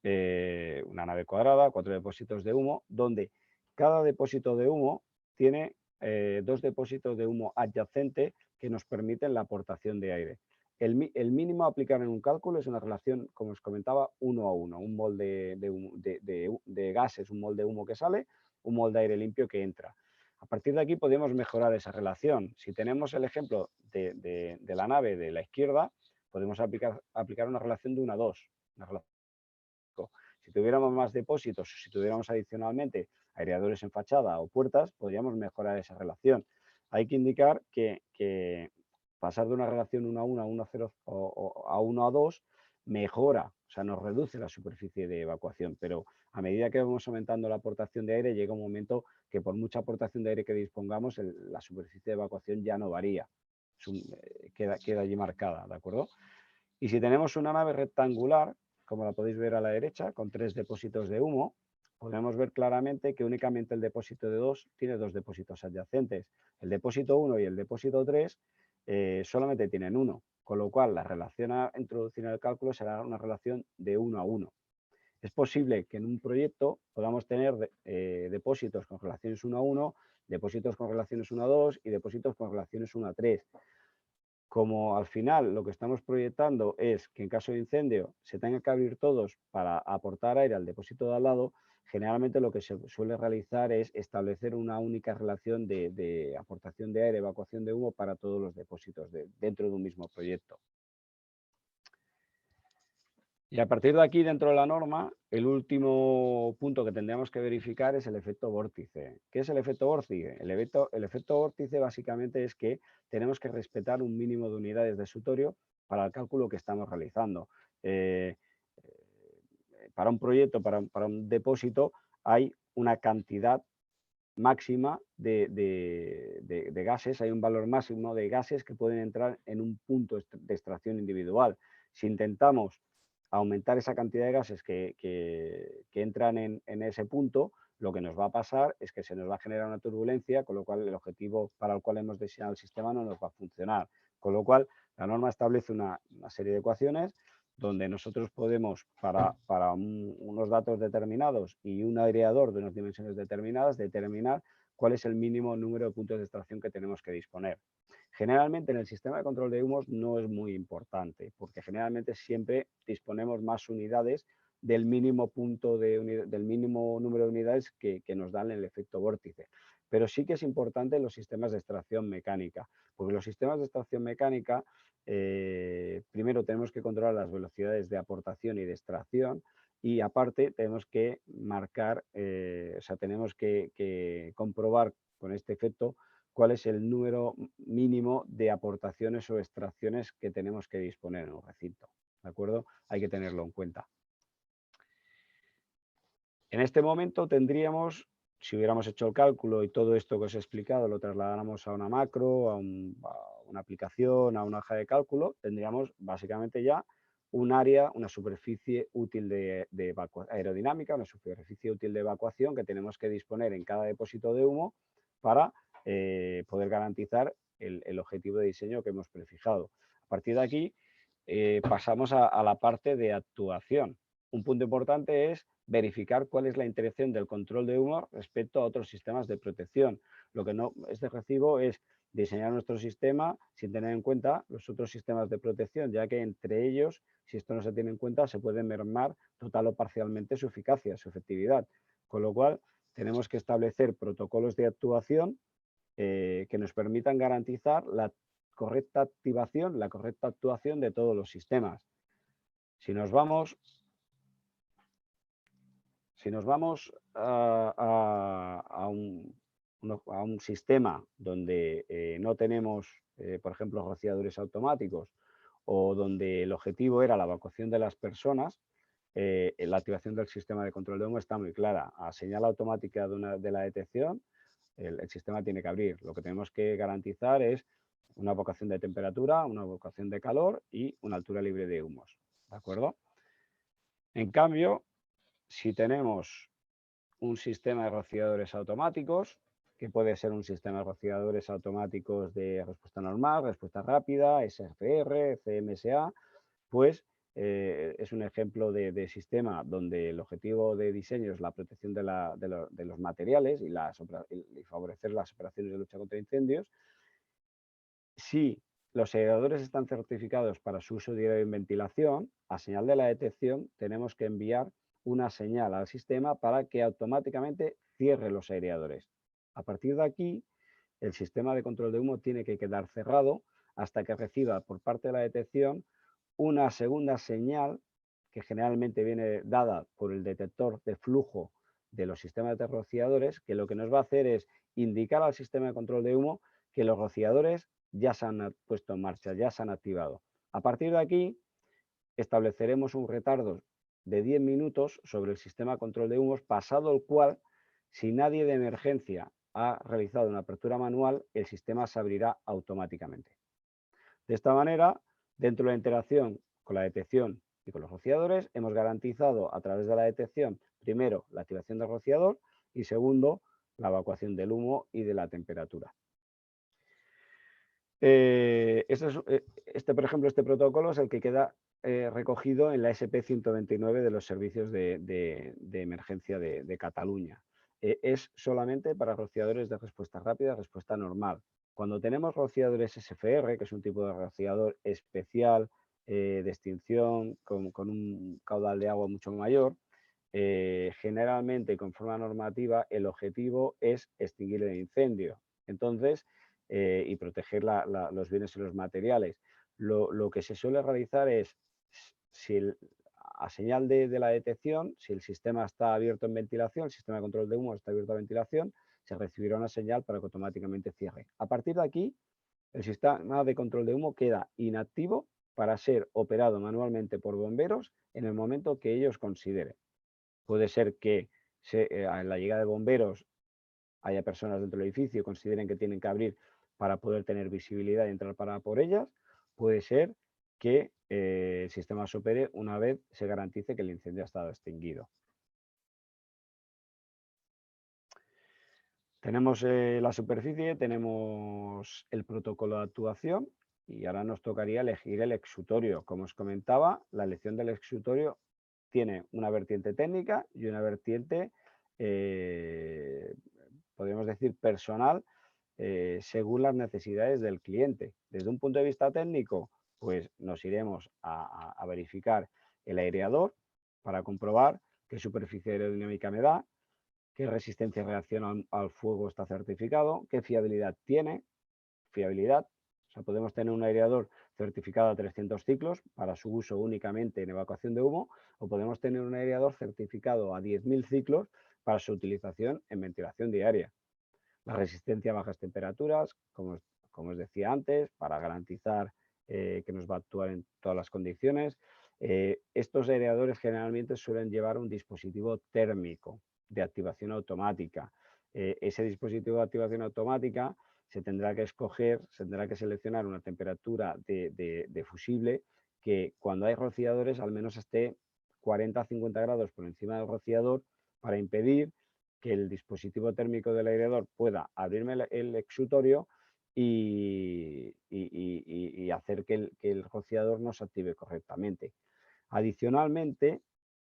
una nave cuadrada, 4 depósitos de humo, donde cada depósito de humo tiene 2 depósitos de humo adyacente que nos permiten la aportación de aire. El mínimo a aplicar en un cálculo es una relación, como os comentaba, 1 a 1. Un mol de gases, un mol de humo que sale, un mol de aire limpio que entra. A partir de aquí podemos mejorar esa relación. Si tenemos el ejemplo de la nave de la izquierda, podemos aplicar una relación de 1 a 2. Si tuviéramos más depósitos o si tuviéramos adicionalmente aireadores en fachada o puertas, podríamos mejorar esa relación. Hay que indicar que pasar de una relación 1 a 1 a 1 a 0 o a 1 a 2 mejora, o sea, nos reduce la superficie de evacuación, pero a medida que vamos aumentando la aportación de aire, llega un momento que por mucha aportación de aire que dispongamos, la superficie de evacuación ya no varía, queda allí marcada, ¿de acuerdo? Y si tenemos una nave rectangular, como la podéis ver a la derecha, con 3 depósitos de humo, podemos ver claramente que únicamente el depósito de 2 tiene 2 depósitos adyacentes. El depósito 1 y el depósito 3 solamente tienen 1, con lo cual la relación a introducir en el cálculo será una relación de 1 a 1. Es posible que en un proyecto podamos tener depósitos con relaciones 1 a 1, depósitos con relaciones 1 a 2 y depósitos con relaciones 1 a 3. Como al final lo que estamos proyectando es que en caso de incendio se tengan que abrir todos para aportar aire al depósito de al lado, generalmente lo que se suele realizar es establecer una única relación de aportación de aire, evacuación de humo para todos los depósitos dentro de un mismo proyecto. Y a partir de aquí, dentro de la norma, el último punto que tendríamos que verificar es el efecto vórtice. ¿Qué es el efecto vórtice? El efecto vórtice básicamente es que tenemos que respetar un mínimo de unidades de sutorio para el cálculo que estamos realizando. Para un proyecto, para un depósito, hay una cantidad máxima de gases, hay un valor máximo de gases que pueden entrar en un punto de extracción individual. Si intentamos aumentar esa cantidad de gases que entran en ese punto, lo que nos va a pasar es que se nos va a generar una turbulencia, con lo cual el objetivo para el cual hemos diseñado el sistema no nos va a funcionar. Con lo cual, la norma establece una serie de ecuaciones donde nosotros podemos, para unos datos determinados y un aireador de unas dimensiones determinadas, determinar cuál es el mínimo número de puntos de extracción que tenemos que disponer. Generalmente en el sistema de control de humos no es muy importante, porque generalmente siempre disponemos más unidades del mínimo del mínimo número de unidades que nos dan el efecto vórtice. Pero sí que es importante los sistemas de extracción mecánica, porque los sistemas de extracción mecánica, primero tenemos que controlar las velocidades de aportación y de extracción, y aparte tenemos que marcar, tenemos que comprobar con este efecto cuál es el número mínimo de aportaciones o extracciones que tenemos que disponer en un recinto. ¿De acuerdo? Hay que tenerlo en cuenta. En este momento tendríamos, si hubiéramos hecho el cálculo y todo esto que os he explicado lo trasladáramos a una macro, a una aplicación, a una hoja de cálculo, tendríamos básicamente ya un área, una superficie útil de aerodinámica, una superficie útil de evacuación que tenemos que disponer en cada depósito de humo para poder garantizar el objetivo de diseño que hemos prefijado. A partir de aquí pasamos a la parte de actuación. Un punto importante es verificar cuál es la interacción del control de humo respecto a otros sistemas de protección. Lo que no es de recibo es diseñar nuestro sistema sin tener en cuenta los otros sistemas de protección, ya que entre ellos, si esto no se tiene en cuenta, se puede mermar total o parcialmente su eficacia, su efectividad. Con lo cual, tenemos que establecer protocolos de actuación que nos permitan garantizar la correcta activación, la correcta actuación de todos los sistemas. Si nos vamos a un sistema donde no tenemos, por ejemplo, rociadores automáticos o donde el objetivo era la evacuación de las personas, la activación del sistema de control de humo está muy clara. A señal automática de la detección, el sistema tiene que abrir. Lo que tenemos que garantizar es una evacuación de temperatura, una evacuación de calor y una altura libre de humos. ¿De acuerdo? En cambio, si tenemos un sistema de rociadores automáticos, que puede ser un sistema de rociadores automáticos de respuesta normal, respuesta rápida, SFR, CMSA, pues es un ejemplo de sistema donde el objetivo de diseño es la protección de los materiales y favorecer las operaciones de lucha contra incendios. Si los aeradores están certificados para su uso diario en ventilación, a señal de la detección tenemos que enviar una señal al sistema para que automáticamente cierre los aireadores. A partir de aquí, el sistema de control de humo tiene que quedar cerrado hasta que reciba por parte de la detección una segunda señal que generalmente viene dada por el detector de flujo de los sistemas de rociadores, que lo que nos va a hacer es indicar al sistema de control de humo que los rociadores ya se han puesto en marcha, ya se han activado. A partir de aquí, estableceremos un retardo de 10 minutos sobre el sistema de control de humos, pasado el cual, si nadie de emergencia ha realizado una apertura manual, el sistema se abrirá automáticamente. De esta manera, dentro de la interacción con la detección y con los rociadores, hemos garantizado a través de la detección, primero, la activación del rociador y segundo, la evacuación del humo y de la temperatura. Por ejemplo, este protocolo es el que queda recogido en la SP 129 de los servicios de emergencia de Cataluña. Es solamente para rociadores de respuesta rápida, respuesta normal. Cuando tenemos rociadores SFR, que es un tipo de rociador especial de extinción con un caudal de agua mucho mayor, generalmente con forma normativa el objetivo es extinguir el incendio. Entonces, y proteger los bienes y los materiales. Lo que se suele realizar es, si a señal de la detección, si el sistema está abierto en ventilación, el sistema de control de humo está abierto a ventilación, se recibirá una señal para que automáticamente cierre. A partir de aquí, el sistema de control de humo queda inactivo para ser operado manualmente por bomberos en el momento que ellos consideren. Puede ser que a la llegada de bomberos haya personas dentro del edificio y consideren que tienen que abrir para poder tener visibilidad y entrar para por ellas. Puede ser que el sistema se opere una vez se garantice que el incendio ha estado extinguido. Tenemos la superficie, tenemos el protocolo de actuación y ahora nos tocaría elegir el exutorio. Como os comentaba, la elección del exutorio tiene una vertiente técnica y una vertiente, podríamos decir, personal, según las necesidades del cliente. Desde un punto de vista técnico, pues nos iremos a verificar el aireador para comprobar qué superficie aerodinámica me da, qué resistencia y reacción al fuego está certificado, qué fiabilidad tiene, fiabilidad. O sea, podemos tener un aireador certificado a 300 ciclos para su uso únicamente en evacuación de humo, o podemos tener un aireador certificado a 10.000 ciclos para su utilización en ventilación diaria. La resistencia a bajas temperaturas, como os decía antes, para garantizar que nos va a actuar en todas las condiciones. Estos aireadores generalmente suelen llevar un dispositivo térmico de activación automática. Ese dispositivo de activación automática se tendrá que escoger, se tendrá que seleccionar una temperatura de fusible que cuando hay rociadores al menos esté 40 a 50 grados por encima del rociador para impedir que el dispositivo térmico del aireador pueda abrirme el exutorio y hacer que el rociador no se active correctamente. Adicionalmente,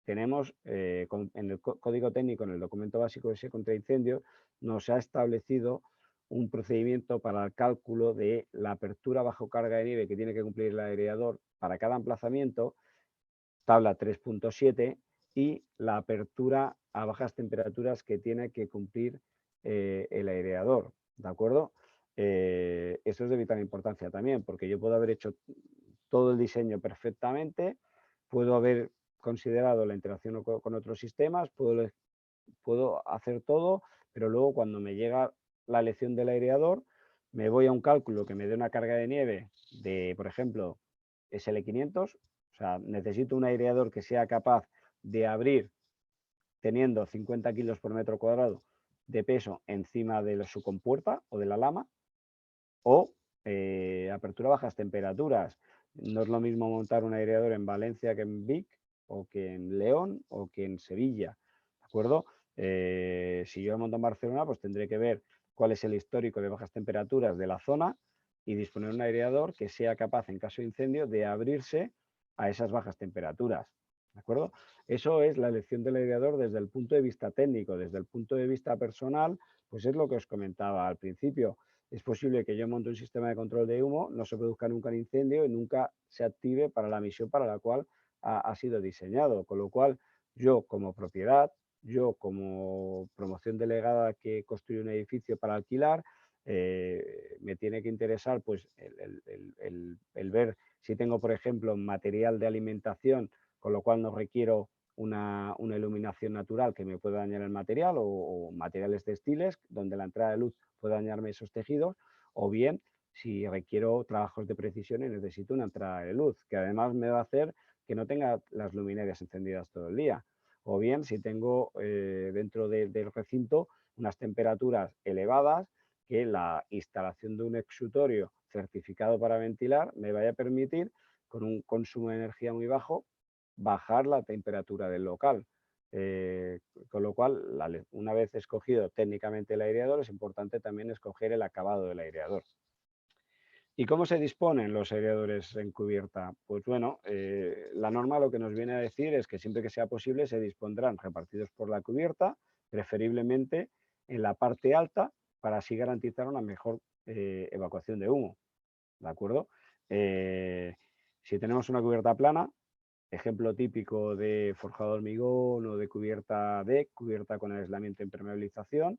tenemos en el código técnico, en el documento básico de ese contra incendio, nos ha establecido un procedimiento para el cálculo de la apertura bajo carga de nieve que tiene que cumplir el aireador para cada emplazamiento, tabla 3.7, y la apertura a bajas temperaturas que tiene que cumplir el aireador, ¿de acuerdo? Eso es de vital importancia también, porque yo puedo haber hecho todo el diseño perfectamente, puedo haber considerado la interacción con otros sistemas, puedo hacer todo, pero luego cuando me llega la elección del aireador, me voy a un cálculo que me dé una carga de nieve de, por ejemplo, SL500, o sea, necesito un aireador que sea capaz de abrir teniendo 50 kilos por metro cuadrado de peso encima de su compuerta o de la lama, o apertura a bajas temperaturas. No es lo mismo montar un aireador en Valencia que en Vic, o que en León, o que en Sevilla, ¿de acuerdo? Si yo monto en Barcelona, pues tendré que ver cuál es el histórico de bajas temperaturas de la zona y disponer de un aireador que sea capaz, en caso de incendio, de abrirse a esas bajas temperaturas, ¿de acuerdo? Eso es la elección del aireador desde el punto de vista técnico. Desde el punto de vista personal, pues es lo que os comentaba al principio. Es posible que yo monte un sistema de control de humo, no se produzca nunca un incendio y nunca se active para la misión para la cual ha sido diseñado. Con lo cual, yo como propiedad, yo como promoción delegada que construye un edificio para alquilar, me tiene que interesar pues, el ver si tengo, por ejemplo, material de alimentación, con lo cual no requiero una iluminación natural que me pueda dañar el material, o materiales textiles donde la entrada de luz puede dañarme esos tejidos, o bien si requiero trabajos de precisión y necesito una entrada de luz, que además me va a hacer que no tenga las luminarias encendidas todo el día. O bien si tengo dentro del recinto unas temperaturas elevadas, que la instalación de un exutorio certificado para ventilar me vaya a permitir, con un consumo de energía muy bajo, bajar la temperatura del local. Con lo cual, una vez escogido técnicamente el aireador, es importante también escoger el acabado del aireador. ¿Y cómo se disponen los aireadores en cubierta? Pues bueno, la norma lo que nos viene a decir es que siempre que sea posible se dispondrán repartidos por la cubierta, preferiblemente en la parte alta, para así garantizar una mejor evacuación de humo. ¿De acuerdo? Eh, si tenemos una cubierta plana, ejemplo típico de forjado de hormigón o de cubierta deck, cubierta con aislamiento e impermeabilización,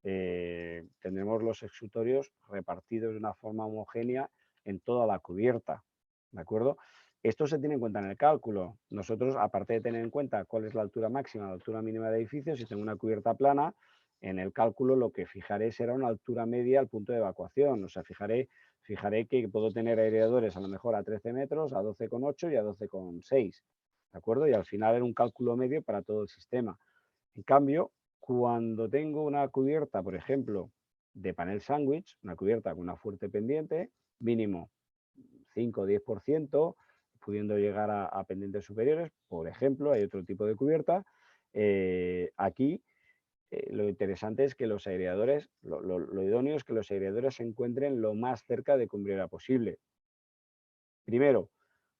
tendremos los exutorios repartidos de una forma homogénea en toda la cubierta, ¿de acuerdo? Esto se tiene en cuenta en el cálculo. Nosotros, aparte de tener en cuenta cuál es la altura máxima, la altura mínima de edificio, si tengo una cubierta plana, en el cálculo lo que fijaré será una altura media al punto de evacuación. O sea, fijaré que puedo tener aireadores a lo mejor a 13 metros, a 12,8 y a 12,6, ¿de acuerdo? Y al final era un cálculo medio para todo el sistema. En cambio, cuando tengo una cubierta, por ejemplo, de panel sándwich, una cubierta con una fuerte pendiente, mínimo 5 o 10%, pudiendo llegar a pendientes superiores, por ejemplo, hay otro tipo de cubierta. Aquí lo interesante es que los aireadores, lo idóneo es que los aireadores se encuentren lo más cerca de cumbrera posible. Primero,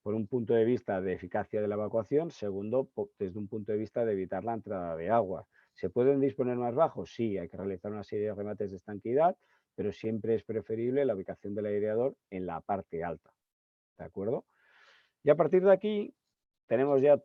por un punto de vista de eficacia de la evacuación. Segundo, desde un punto de vista de evitar la entrada de agua. ¿Se pueden disponer más bajos? Sí, hay que realizar una serie de remates de estanqueidad, pero siempre es preferible la ubicación del aireador en la parte alta. ¿De acuerdo? Y a partir de aquí tenemos ya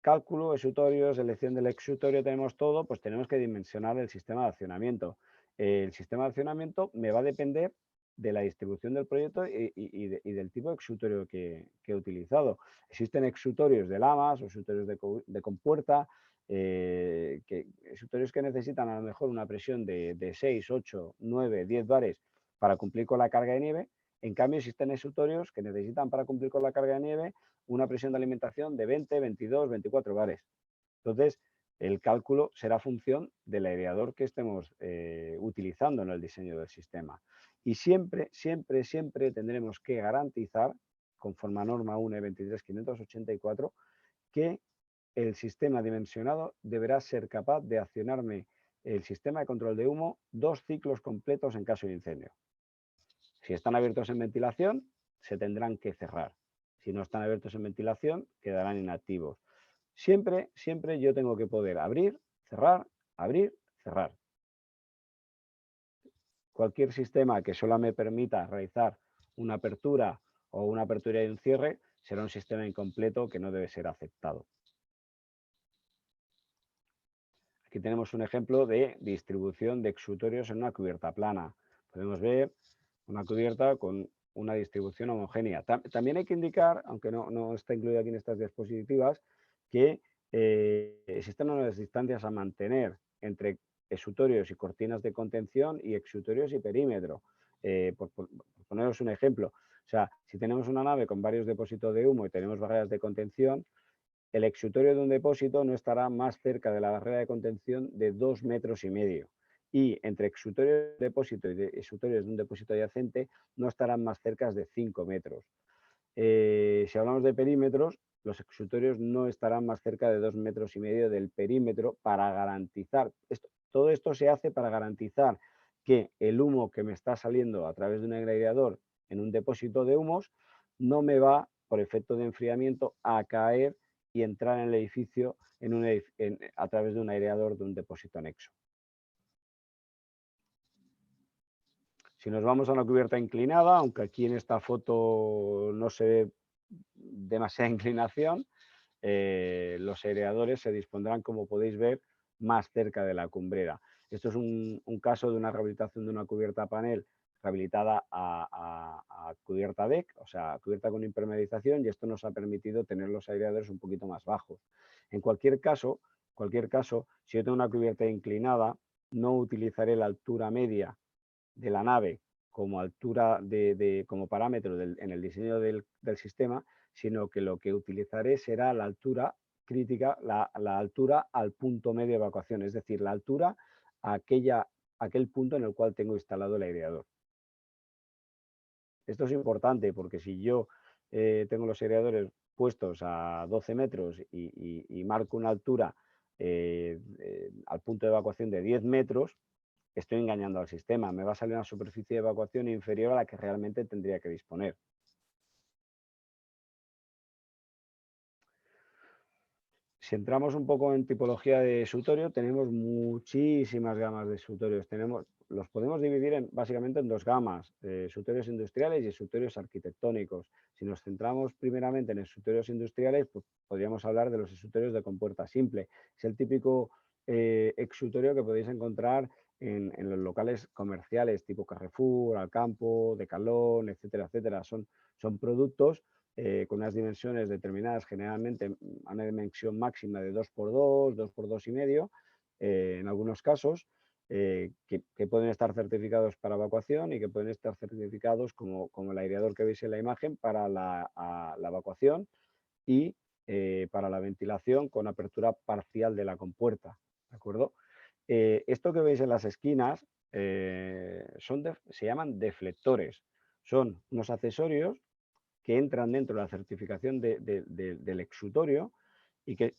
cálculo, exutorios, elección del exutorio, tenemos todo, pues tenemos que dimensionar el sistema de accionamiento. El sistema de accionamiento me va a depender de la distribución del proyecto y del tipo de exutorio que he utilizado. Existen exutorios de lamas o exutorios de compuerta, exutorios que necesitan a lo mejor una presión de 6, 8, 9, 10 bares para cumplir con la carga de nieve. En cambio, existen exutorios que necesitan para cumplir con la carga de nieve una presión de alimentación de 20, 22, 24 bares. Entonces, el cálculo será función del aireador que estemos utilizando en el diseño del sistema. Y siempre, siempre, siempre tendremos que garantizar, conforme a norma UNE 23584, que el sistema dimensionado deberá ser capaz de accionarme el sistema de control de humo 2 ciclos completos en caso de incendio. Si están abiertos en ventilación, se tendrán que cerrar. Si no están abiertos en ventilación, quedarán inactivos. Siempre, siempre yo tengo que poder abrir, cerrar, cerrar. Cualquier sistema que solo me permita realizar una apertura o una apertura y un cierre será un sistema incompleto que no debe ser aceptado. Aquí tenemos un ejemplo de distribución de exutorios en una cubierta plana. Podemos ver una cubierta con una distribución homogénea. También hay que indicar, aunque no está incluido aquí en estas diapositivas, que existen unas distancias a mantener entre exutorios y cortinas de contención y exutorios y perímetro. Por poneros un ejemplo, o sea, si tenemos una nave con varios depósitos de humo y tenemos barreras de contención, el exutorio de un depósito no estará más cerca de la barrera de contención de 2,5 metros. Y entre exutorio de depósito y exutorios de un depósito adyacente no estarán más cerca de 5 metros. Si hablamos de perímetros, los exutorios no estarán más cerca de 2,5 metros del perímetro para garantizar, todo esto se hace para garantizar que el humo que me está saliendo a través de un aireador en un depósito de humos no me va, por efecto de enfriamiento, a caer y entrar en el edificio a través de un aireador de un depósito anexo. Si nos vamos a una cubierta inclinada, aunque aquí en esta foto no se ve demasiada inclinación, los aireadores se dispondrán, como podéis ver, más cerca de la cumbrera. Esto es un caso de una rehabilitación de una cubierta panel rehabilitada a cubierta deck, o sea, cubierta con impermeabilización, y esto nos ha permitido tener los aireadores un poquito más bajos. En cualquier caso, si yo tengo una cubierta inclinada, no utilizaré la altura media de la nave como altura como parámetro en el diseño del sistema, sino que lo que utilizaré será la altura crítica, la altura al punto medio de evacuación, es decir, la altura a aquel punto en el cual tengo instalado el aireador. Esto es importante porque si yo tengo los aireadores puestos a 12 metros y marco una altura al punto de evacuación de 10 metros, estoy engañando al sistema. Me va a salir una superficie de evacuación inferior a la que realmente tendría que disponer. Si entramos un poco en tipología de sutorio, tenemos muchísimas gamas de sutorios. Los podemos dividir básicamente en dos gamas, sutorios industriales y sutorios arquitectónicos. Si nos centramos primeramente en sutorios industriales, pues podríamos hablar de los sutorios de compuerta simple. Es el típico exutorio que podéis encontrar en los locales comerciales tipo Carrefour, Alcampo, Decathlon, etcétera, etcétera. Son productos con unas dimensiones determinadas, generalmente a una dimensión máxima de 2x2, 2x2,5, en algunos casos, que pueden estar certificados para evacuación y que pueden estar certificados como el aireador que veis en la imagen para la evacuación y para la ventilación con apertura parcial de la compuerta. ¿De acuerdo? Esto que veis en las esquinas se llaman deflectores. Son unos accesorios que entran dentro de la certificación del exutorio y que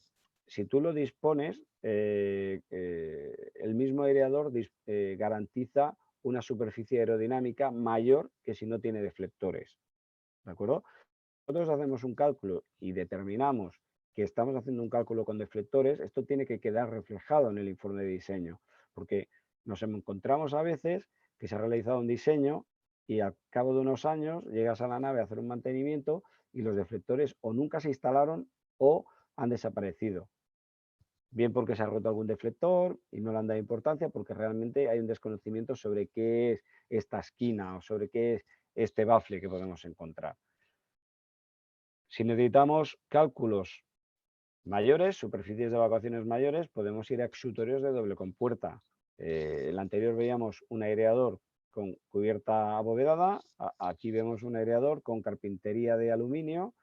si tú lo dispones, el mismo aireador garantiza una superficie aerodinámica mayor que si no tiene deflectores. ¿De acuerdo? Nosotros hacemos un cálculo y determinamos que estamos haciendo un cálculo con deflectores, esto tiene que quedar reflejado en el informe de diseño, porque nos encontramos a veces que se ha realizado un diseño y al cabo de unos años llegas a la nave a hacer un mantenimiento y los deflectores o nunca se instalaron o han desaparecido. Bien porque se ha roto algún deflector y no le han dado importancia, porque realmente hay un desconocimiento sobre qué es esta esquina o sobre qué es este bafle que podemos encontrar. Si necesitamos cálculos mayores, superficies de evacuaciones mayores, podemos ir a exutorios de doble compuerta. En el anterior veíamos un aireador con cubierta abovedada, aquí vemos un aireador con carpintería de aluminio,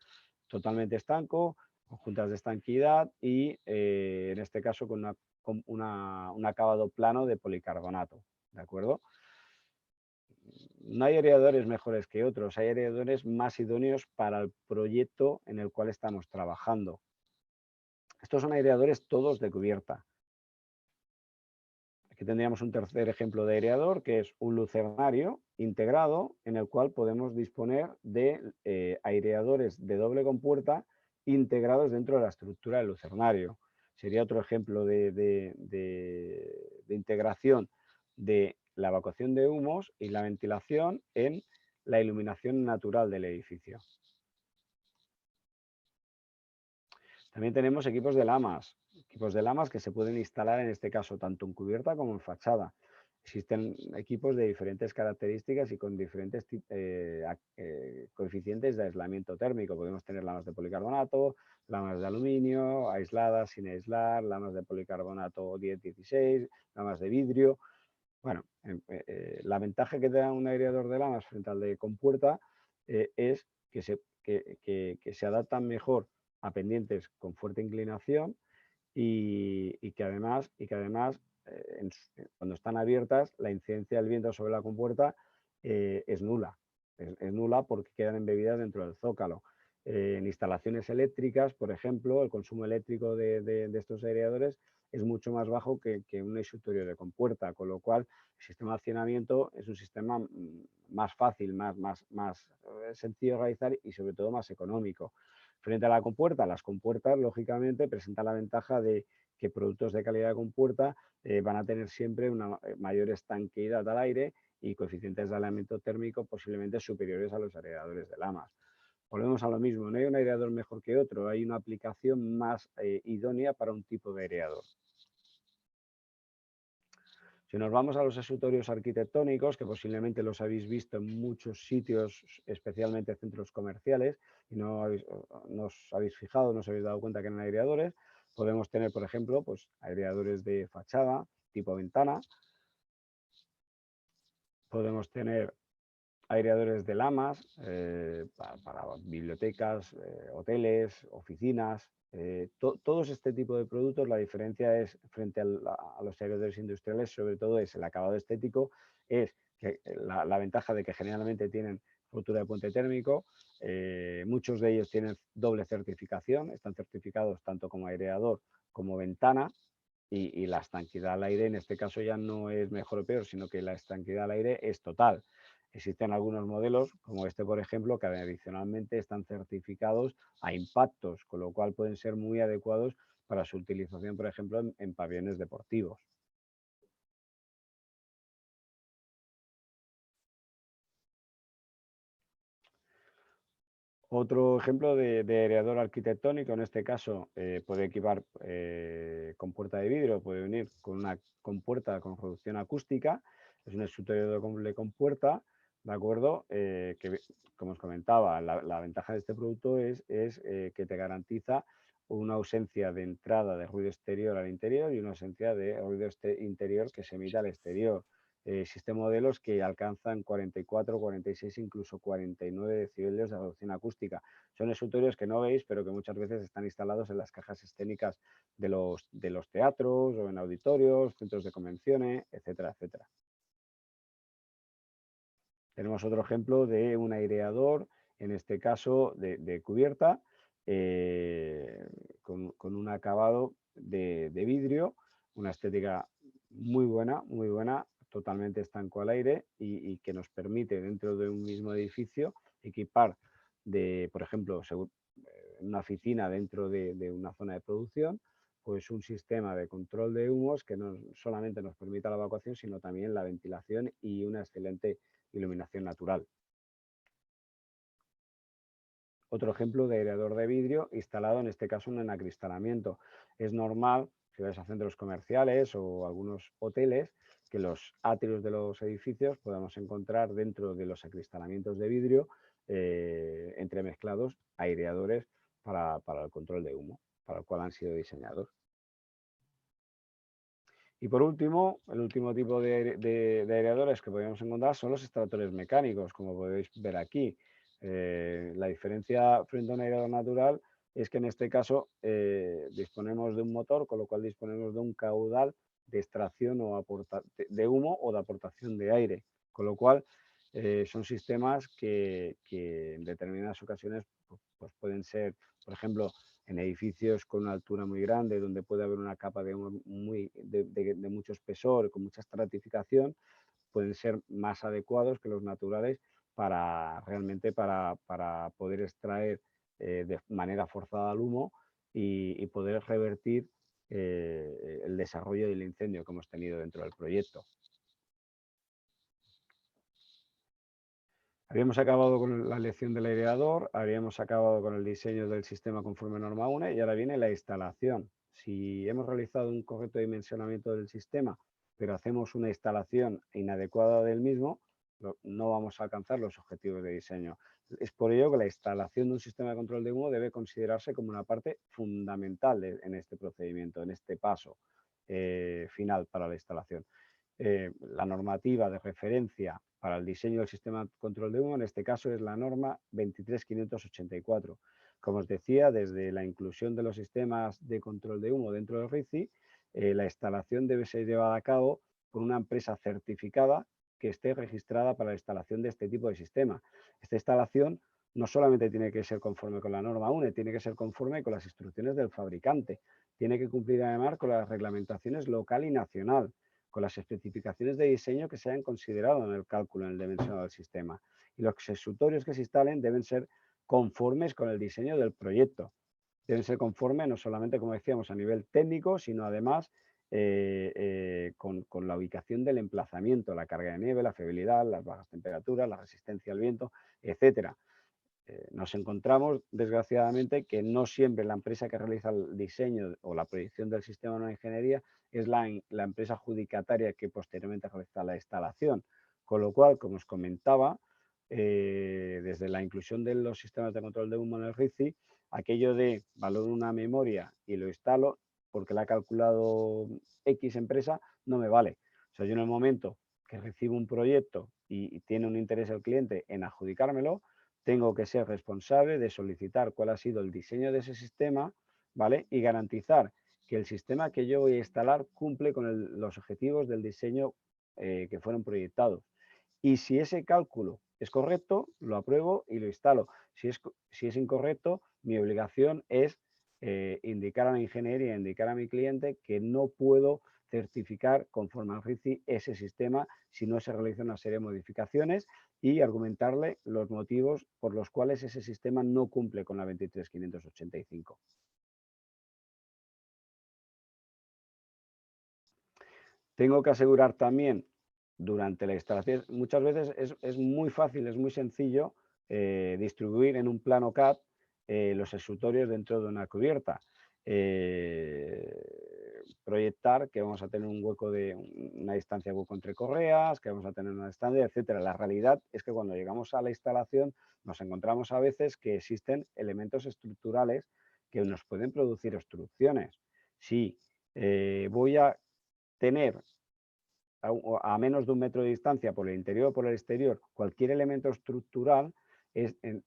totalmente estanco, con juntas de estanquidad y en este caso con un acabado plano de policarbonato. ¿De acuerdo? No hay aireadores mejores que otros, hay aireadores más idóneos para el proyecto en el cual estamos trabajando. Estos son aireadores todos de cubierta. Aquí tendríamos un tercer ejemplo de aireador, que es un lucernario integrado, en el cual podemos disponer de aireadores de doble compuerta integrados dentro de la estructura del lucernario. Sería otro ejemplo de integración de la evacuación de humos y la ventilación en la iluminación natural del edificio. También tenemos equipos de lamas que se pueden instalar en este caso tanto en cubierta como en fachada. Existen equipos de diferentes características y con diferentes coeficientes de aislamiento térmico. Podemos tener lamas de policarbonato, lamas de aluminio, aisladas, sin aislar, lamas de policarbonato 10-16, lamas de vidrio. Bueno, la ventaja que te da un aireador de lamas frente al de compuerta es que se adaptan mejor a pendientes con fuerte inclinación y que además cuando están abiertas la incidencia del viento sobre la compuerta es nula. Es nula porque quedan embebidas dentro del zócalo. En instalaciones eléctricas, por ejemplo, el consumo eléctrico de estos aireadores es mucho más bajo que un exutorio de compuerta, con lo cual el sistema de accionamiento es un sistema más fácil, más sencillo de realizar y sobre todo más económico. Frente a la compuerta, las compuertas lógicamente presentan la ventaja de que productos de calidad de compuerta van a tener siempre una mayor estanqueidad al aire y coeficientes de aislamiento térmico posiblemente superiores a los aireadores de lamas. Volvemos a lo mismo, no hay un aireador mejor que otro, hay una aplicación más idónea para un tipo de aireador. Si nos vamos a los exutorios arquitectónicos, que posiblemente los habéis visto en muchos sitios, especialmente centros comerciales, y no os habéis fijado, no os habéis dado cuenta que eran aireadores, podemos tener, por ejemplo, pues, aireadores de fachada, tipo ventana. Podemos tener aireadores de lamas para bibliotecas, hoteles, oficinas. Todos este tipo de productos, la diferencia es frente a los aireadores industriales, sobre todo es el acabado estético, es que la ventaja de que generalmente tienen rotura de puente térmico, muchos de ellos tienen doble certificación, están certificados tanto como aireador como ventana, y la estanquidad al aire en este caso ya no es mejor o peor, sino que la estanquidad al aire es total. Existen algunos modelos, como este por ejemplo, que adicionalmente están certificados a impactos, con lo cual pueden ser muy adecuados para su utilización, por ejemplo, en pabellones deportivos. Otro ejemplo de aireador arquitectónico, en este caso, puede equipar compuerta de vidrio, puede venir con una compuerta con reducción acústica, es un escritorio de doble compuerta, ¿de acuerdo? Como os comentaba, la ventaja de este producto es que te garantiza una ausencia de entrada de ruido exterior al interior y una ausencia de ruido interior que se emite al exterior. Existen modelos que alcanzan 44, 46, incluso 49 decibelios de reducción acústica. Son escritorios que no veis, pero que muchas veces están instalados en las cajas escénicas de los teatros o en auditorios, centros de convenciones, etcétera, etcétera. Tenemos otro ejemplo de un aireador, en este caso de cubierta, con un acabado de vidrio, una estética muy buena, totalmente estanco al aire y que nos permite dentro de un mismo edificio equipar por ejemplo, en una oficina dentro de una zona de producción, pues un sistema de control de humos que no solamente nos permita la evacuación, sino también la ventilación y una excelente iluminación natural. Otro ejemplo de aireador de vidrio instalado, en este caso, en un acristalamiento. Es normal, si vais a centros comerciales o algunos hoteles, que los atrios de los edificios podamos encontrar dentro de los acristalamientos de vidrio entremezclados aireadores para el control de humo, para el cual han sido diseñados. Y por último, el último tipo de aireadores que podemos encontrar son los extractores mecánicos, como podéis ver aquí. La diferencia frente a un aireador natural es que en este caso disponemos de un motor, con lo cual disponemos de un caudal de extracción de humo o de aportación de aire, con lo cual son sistemas que en determinadas ocasiones pues pueden ser, por ejemplo, en edificios con una altura muy grande, donde puede haber una capa de mucho espesor, con mucha estratificación, pueden ser más adecuados que los naturales realmente para poder extraer de manera forzada el humo y poder revertir el desarrollo del incendio que hemos tenido dentro del proyecto. Habíamos acabado con la elección del aireador, habíamos acabado con el diseño del sistema conforme norma 1 y ahora viene la instalación. Si hemos realizado un correcto dimensionamiento del sistema, pero hacemos una instalación inadecuada del mismo, no vamos a alcanzar los objetivos de diseño. Es por ello que la instalación de un sistema de control de humo debe considerarse como una parte fundamental en este procedimiento, en este paso final para la instalación. La normativa de referencia para el diseño del sistema de control de humo, en este caso, es la norma 23584. Como os decía, desde la inclusión de los sistemas de control de humo dentro del RICI, la instalación debe ser llevada a cabo por una empresa certificada que esté registrada para la instalación de este tipo de sistema. Esta instalación no solamente tiene que ser conforme con la norma UNE, tiene que ser conforme con las instrucciones del fabricante, tiene que cumplir además con las reglamentaciones local y nacional, con las especificaciones de diseño que se hayan considerado en el cálculo, en el dimensionado del sistema. Y los accesorios que se instalen deben ser conformes con el diseño del proyecto. Deben ser conformes no solamente, como decíamos, a nivel técnico, sino además con la ubicación del emplazamiento, la carga de nieve, la fiabilidad, las bajas temperaturas, la resistencia al viento, etcétera. Nos encontramos, desgraciadamente, que no siempre la empresa que realiza el diseño o la proyección del sistema de una ingeniería es la empresa adjudicataria que posteriormente realiza la instalación. Con lo cual, como os comentaba, desde la inclusión de los sistemas de control de humo en el RICI, aquello de valoro una memoria y lo instalo porque la ha calculado X empresa, no me vale. O sea, yo en el momento que recibo un proyecto y tiene un interés el cliente en adjudicármelo, tengo que ser responsable de solicitar cuál ha sido el diseño de ese sistema, ¿vale? Y garantizar que el sistema que yo voy a instalar cumple con los objetivos del diseño que fueron proyectados. Y si ese cálculo es correcto, lo apruebo y lo instalo. Si es incorrecto, mi obligación es indicar a la ingeniería, indicar a mi cliente que no puedo certificar conforme al RICI ese sistema si no se realiza una serie de modificaciones y argumentarle los motivos por los cuales ese sistema no cumple con la 23585. Tengo que asegurar también durante la instalación, muchas veces es muy fácil, es muy sencillo distribuir en un plano CAD los extrusorios dentro de una cubierta. Proyectar que vamos a tener un hueco de una distancia de hueco entre correas, que vamos a tener una distancia, etcétera. La realidad es que cuando llegamos a la instalación nos encontramos a veces que existen elementos estructurales que nos pueden producir obstrucciones. Si voy a tener a menos de 1 metro de distancia por el interior o por el exterior cualquier elemento estructural,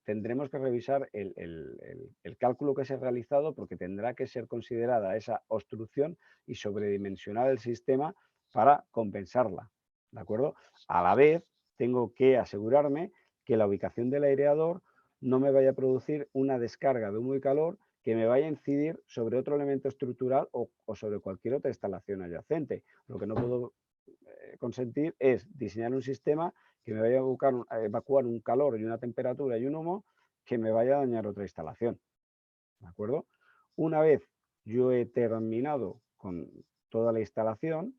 tendremos que revisar el cálculo que se ha realizado porque tendrá que ser considerada esa obstrucción y sobredimensionar el sistema para compensarla. ¿De acuerdo? A la vez, tengo que asegurarme que la ubicación del aireador no me vaya a producir una descarga de humo y calor que me vaya a incidir sobre otro elemento estructural o sobre cualquier otra instalación adyacente. Lo que no puedo consentir es diseñar un sistema que me vaya a evacuar un calor y una temperatura y un humo que me vaya a dañar otra instalación. ¿De acuerdo? Una vez yo he terminado con toda la instalación,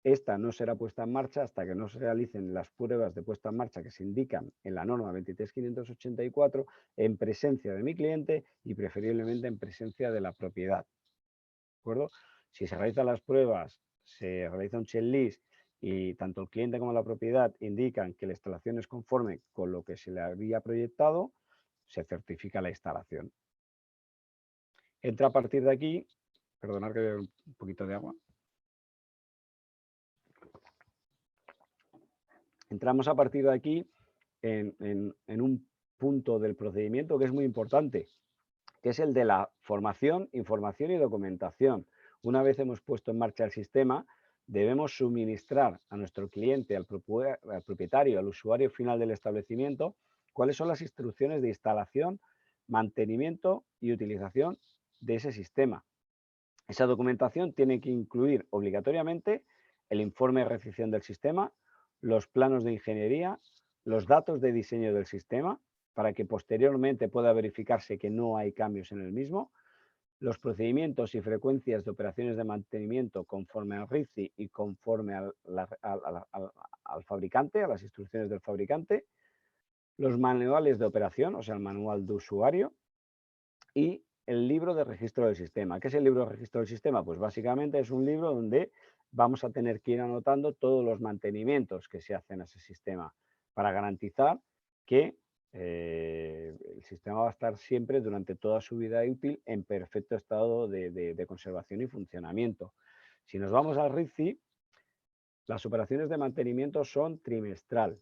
esta no será puesta en marcha hasta que no se realicen las pruebas de puesta en marcha que se indican en la norma 23584 en presencia de mi cliente y preferiblemente en presencia de la propiedad. ¿De acuerdo? Si se realizan las pruebas, se realiza un checklist y tanto el cliente como la propiedad indican que la instalación es conforme con lo que se le había proyectado, se certifica la instalación. Entra a partir de aquí, perdonad que bebo un poquito de agua. Entramos a partir de aquí en un punto del procedimiento que es muy importante, que es el de la formación, información y documentación. Una vez hemos puesto en marcha el sistema, debemos suministrar a nuestro cliente, al propietario, al usuario final del establecimiento, cuáles son las instrucciones de instalación, mantenimiento y utilización de ese sistema. Esa documentación tiene que incluir obligatoriamente el informe de recepción del sistema, los planos de ingeniería, los datos de diseño del sistema, para que posteriormente pueda verificarse que no hay cambios en el mismo, los procedimientos y frecuencias de operaciones de mantenimiento conforme al RICI y conforme al fabricante, a las instrucciones del fabricante, los manuales de operación, o sea, el manual de usuario, y el libro de registro del sistema. ¿Qué es el libro de registro del sistema? Pues básicamente es un libro donde vamos a tener que ir anotando todos los mantenimientos que se hacen a ese sistema para garantizar que el sistema va a estar siempre durante toda su vida útil en perfecto estado de conservación y funcionamiento. Si nos vamos al RICI, las operaciones de mantenimiento son trimestral.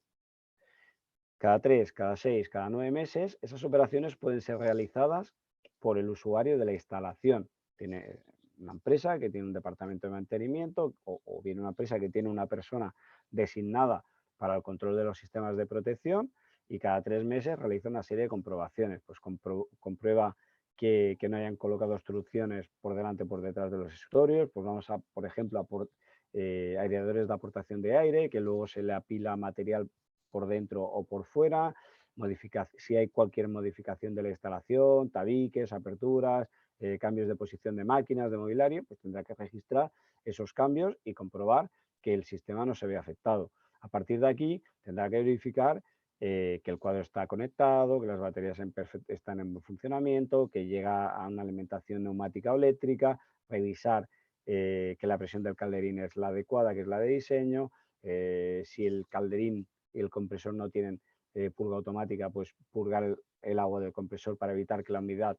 Cada 3, cada 6, cada 9 meses, esas operaciones pueden ser realizadas por el usuario de la instalación. Tiene una empresa que tiene un departamento de mantenimiento o bien una empresa que tiene una persona designada para el control de los sistemas de protección y cada 3 meses realiza una serie de comprobaciones. Pues comprueba que no hayan colocado obstrucciones por delante o por detrás de los escritorios. Pues vamos a, por ejemplo, a aireadores de aportación de aire, que luego se le apila material por dentro o por fuera, si hay cualquier modificación de la instalación, tabiques, aperturas, cambios de posición de máquinas, de mobiliario, pues tendrá que registrar esos cambios y comprobar que el sistema no se ve afectado. A partir de aquí tendrá que verificar que el cuadro está conectado, que las baterías están en funcionamiento, que llega a una alimentación neumática o eléctrica, revisar que la presión del calderín es la adecuada, que es la de diseño, si el calderín y el compresor no tienen purga automática, pues purgar el agua del compresor para evitar que la humedad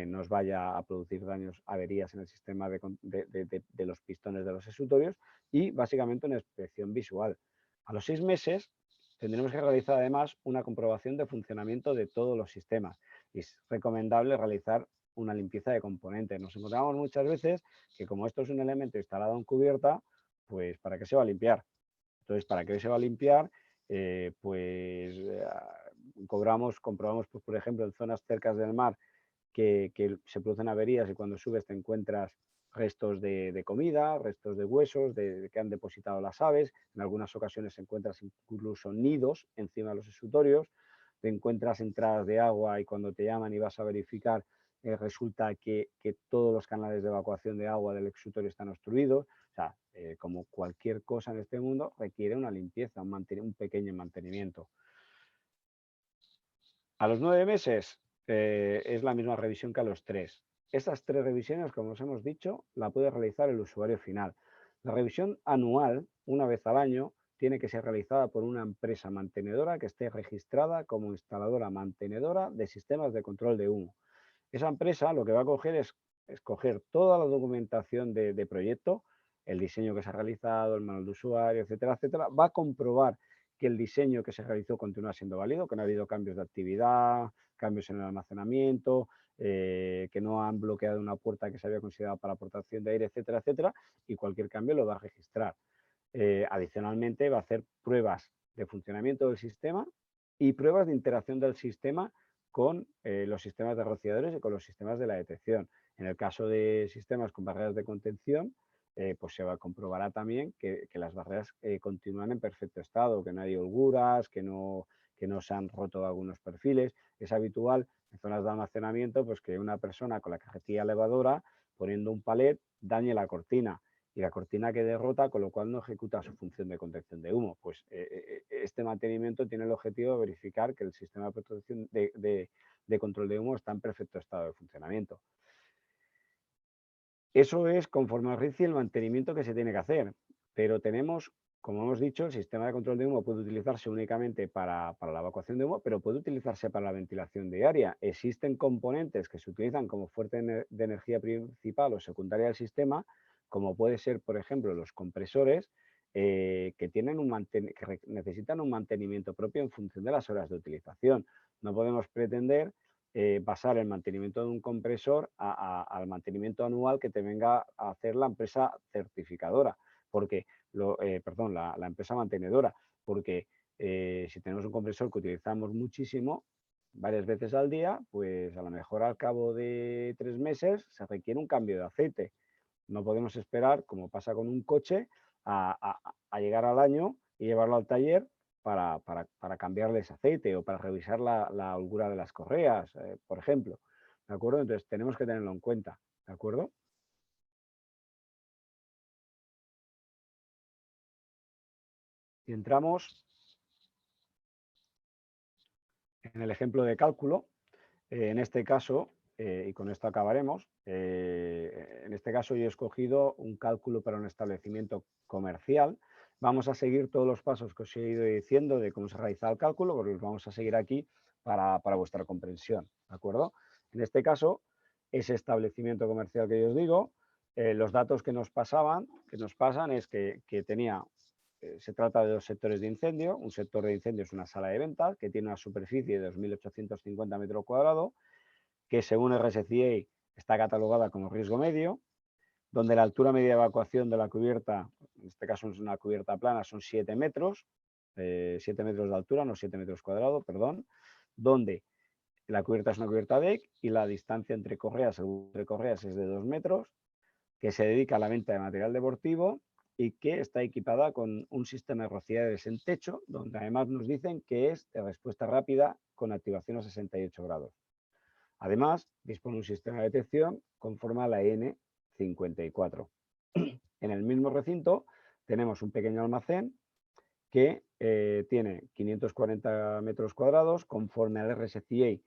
nos vaya a producir daños, averías en el sistema de los pistones de los extrusorios y básicamente una inspección visual. A los 6 meses tendremos que realizar además una comprobación de funcionamiento de todos los sistemas y es recomendable realizar una limpieza de componentes. Nos encontramos muchas veces que como esto es un elemento instalado en cubierta, pues ¿para qué se va a limpiar? Entonces, ¿para qué se va a limpiar? Comprobamos, pues, por ejemplo, en zonas cercas del mar que se producen averías y cuando subes te encuentras restos de comida, restos de huesos que han depositado las aves. En algunas ocasiones encuentras incluso nidos encima de los exutorios. Te encuentras entradas de agua y cuando te llaman y vas a verificar, resulta que todos los canales de evacuación de agua del exutorio están obstruidos. O sea, como cualquier cosa en este mundo, requiere una limpieza, un pequeño mantenimiento. A los 9 meses es la misma revisión que a los 3. Estas 3 revisiones, como os hemos dicho, la puede realizar el usuario final. La revisión anual, una vez al año, tiene que ser realizada por una empresa mantenedora que esté registrada como instaladora mantenedora de sistemas de control de humo. Esa empresa lo que va a coger es coger toda la documentación de proyecto, el diseño que se ha realizado, el manual de usuario, etcétera, etcétera. Va a comprobar que el diseño que se realizó continúa siendo válido, que no ha habido cambios de actividad, cambios en el almacenamiento, que no han bloqueado una puerta que se había considerado para aportación de aire, etcétera, etcétera, y cualquier cambio lo va a registrar. Adicionalmente, va a hacer pruebas de funcionamiento del sistema y pruebas de interacción del sistema con los sistemas de rociadores y con los sistemas de la detección. En el caso de sistemas con barreras de contención, pues se comprobará también que las barreras continúan en perfecto estado, que no hay holguras, que no se han roto algunos perfiles. Es habitual en zonas de almacenamiento pues, que una persona con la cajetilla elevadora, poniendo un palet, dañe la cortina y la cortina quede rota, con lo cual no ejecuta su función de contención de humo. Pues este mantenimiento tiene el objetivo de verificar que el sistema de protección de control de humo está en perfecto estado de funcionamiento. Eso es, conforme al RICI, el mantenimiento que se tiene que hacer, pero tenemos, como hemos dicho, el sistema de control de humo puede utilizarse únicamente para la evacuación de humo, pero puede utilizarse para la ventilación diaria. Existen componentes que se utilizan como fuente de energía principal o secundaria del sistema, como puede ser, por ejemplo, los compresores, que necesitan un mantenimiento propio en función de las horas de utilización. No podemos pretender pasar el mantenimiento de un compresor al mantenimiento anual que te venga a hacer la empresa certificadora, porque la empresa mantenedora, porque si tenemos un compresor que utilizamos muchísimo, varias veces al día, pues a lo mejor al cabo de 3 meses se requiere un cambio de aceite. No podemos esperar, como pasa con un coche, a llegar al año y llevarlo al taller para cambiarle ese aceite o para revisar la holgura de las correas, por ejemplo. ¿De acuerdo? Entonces tenemos que tenerlo en cuenta. ¿De acuerdo? Y entramos en el ejemplo de cálculo. En este caso, y con esto acabaremos, en este caso yo he escogido un cálculo para un establecimiento comercial. Vamos a seguir todos los pasos que os he ido diciendo de cómo se realiza el cálculo, porque los vamos a seguir aquí para vuestra comprensión, ¿de acuerdo? En este caso, ese establecimiento comercial que yo os digo, los datos que nos pasan es que tenía, se trata de 2 sectores de incendio. Un sector de incendio es una sala de ventas que tiene una superficie de 2.850 metros cuadrados, que según el RSCA está catalogada como riesgo medio, donde la altura media de evacuación de la cubierta, en este caso es una cubierta plana, son 7 metros, 7 metros de altura, no 7 metros cuadrados, perdón, donde la cubierta es una cubierta deck y la distancia entre correas es de 2 metros, que se dedica a la venta de material deportivo y que está equipada con un sistema de rociadores en techo, donde además nos dicen que es de respuesta rápida con activación a 68 grados. Además, dispone de un sistema de detección conforme a la EN54. En el mismo recinto tenemos un pequeño almacén que tiene 540 metros cuadrados, conforme al RSCA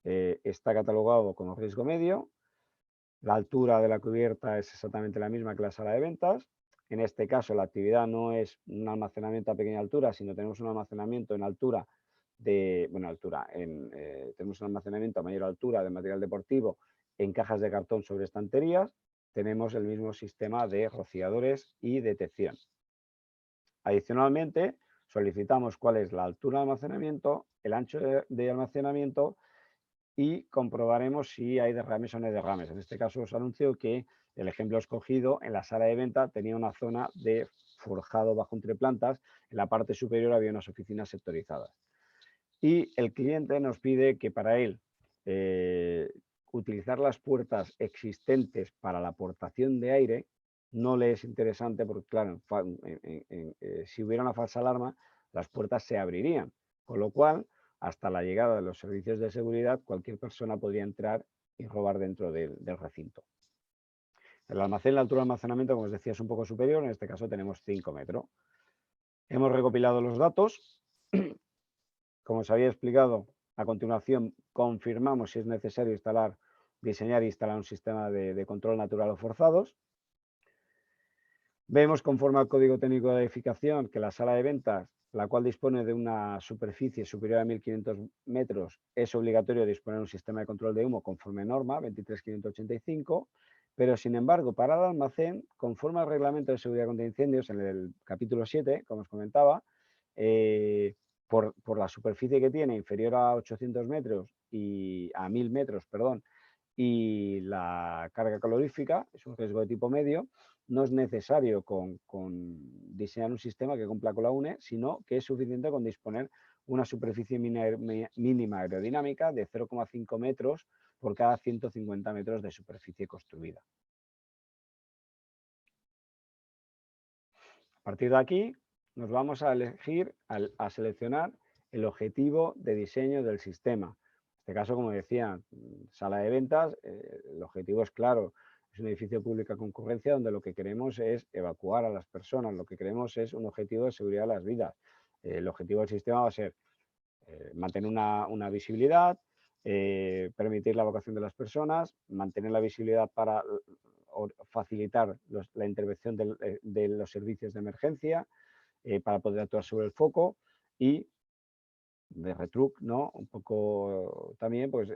está catalogado como riesgo medio. La altura de la cubierta es exactamente la misma que la sala de ventas. En este caso, la actividad no es un almacenamiento a pequeña altura, sino tenemos un almacenamiento en altura tenemos un almacenamiento a mayor altura de material deportivo en cajas de cartón sobre estanterías. Tenemos el mismo sistema de rociadores y detección. Adicionalmente, solicitamos cuál es la altura de almacenamiento, el ancho de almacenamiento y comprobaremos si hay derrames o no hay derrames. En este caso os anuncio que el ejemplo escogido en la sala de venta tenía una zona de forjado bajo entreplantas. En la parte superior había unas oficinas sectorizadas. Y el cliente nos pide que para él utilizar las puertas existentes para la aportación de aire no le es interesante porque, claro, si hubiera una falsa alarma, las puertas se abrirían, con lo cual, hasta la llegada de los servicios de seguridad, cualquier persona podría entrar y robar dentro del recinto. El almacén, la altura de almacenamiento, como os decía, es un poco superior, en este caso tenemos 5 metros. Hemos recopilado los datos. Como os había explicado, a continuación confirmamos si es necesario diseñar e instalar un sistema de control natural o forzados. Vemos, conforme al Código Técnico de Edificación, que la sala de ventas, la cual dispone de una superficie superior a 1.500 metros, es obligatorio disponer de un sistema de control de humo conforme norma 23585, pero sin embargo, para el almacén, conforme al Reglamento de Seguridad contra Incendios, en el capítulo 7, como os comentaba, por la superficie que tiene, inferior a 800 metros y a 1.000 metros, perdón, y la carga calorífica, es un riesgo de tipo medio, no es necesario con diseñar un sistema que cumpla con la UNE, sino que es suficiente con disponer una superficie mínima aerodinámica de 0,5 metros por cada 150 metros de superficie construida. A partir de aquí nos vamos a seleccionar el objetivo de diseño del sistema. En este caso, como decía, sala de ventas, el objetivo es claro. Es un edificio público a concurrencia donde lo que queremos es evacuar a las personas, lo que queremos es un objetivo de seguridad de las vidas. El objetivo del sistema va a ser mantener una visibilidad, permitir la evacuación de las personas, mantener la visibilidad para facilitar la intervención de los servicios de emergencia, para poder actuar sobre el foco y de retruc, ¿no? Un poco también, pues,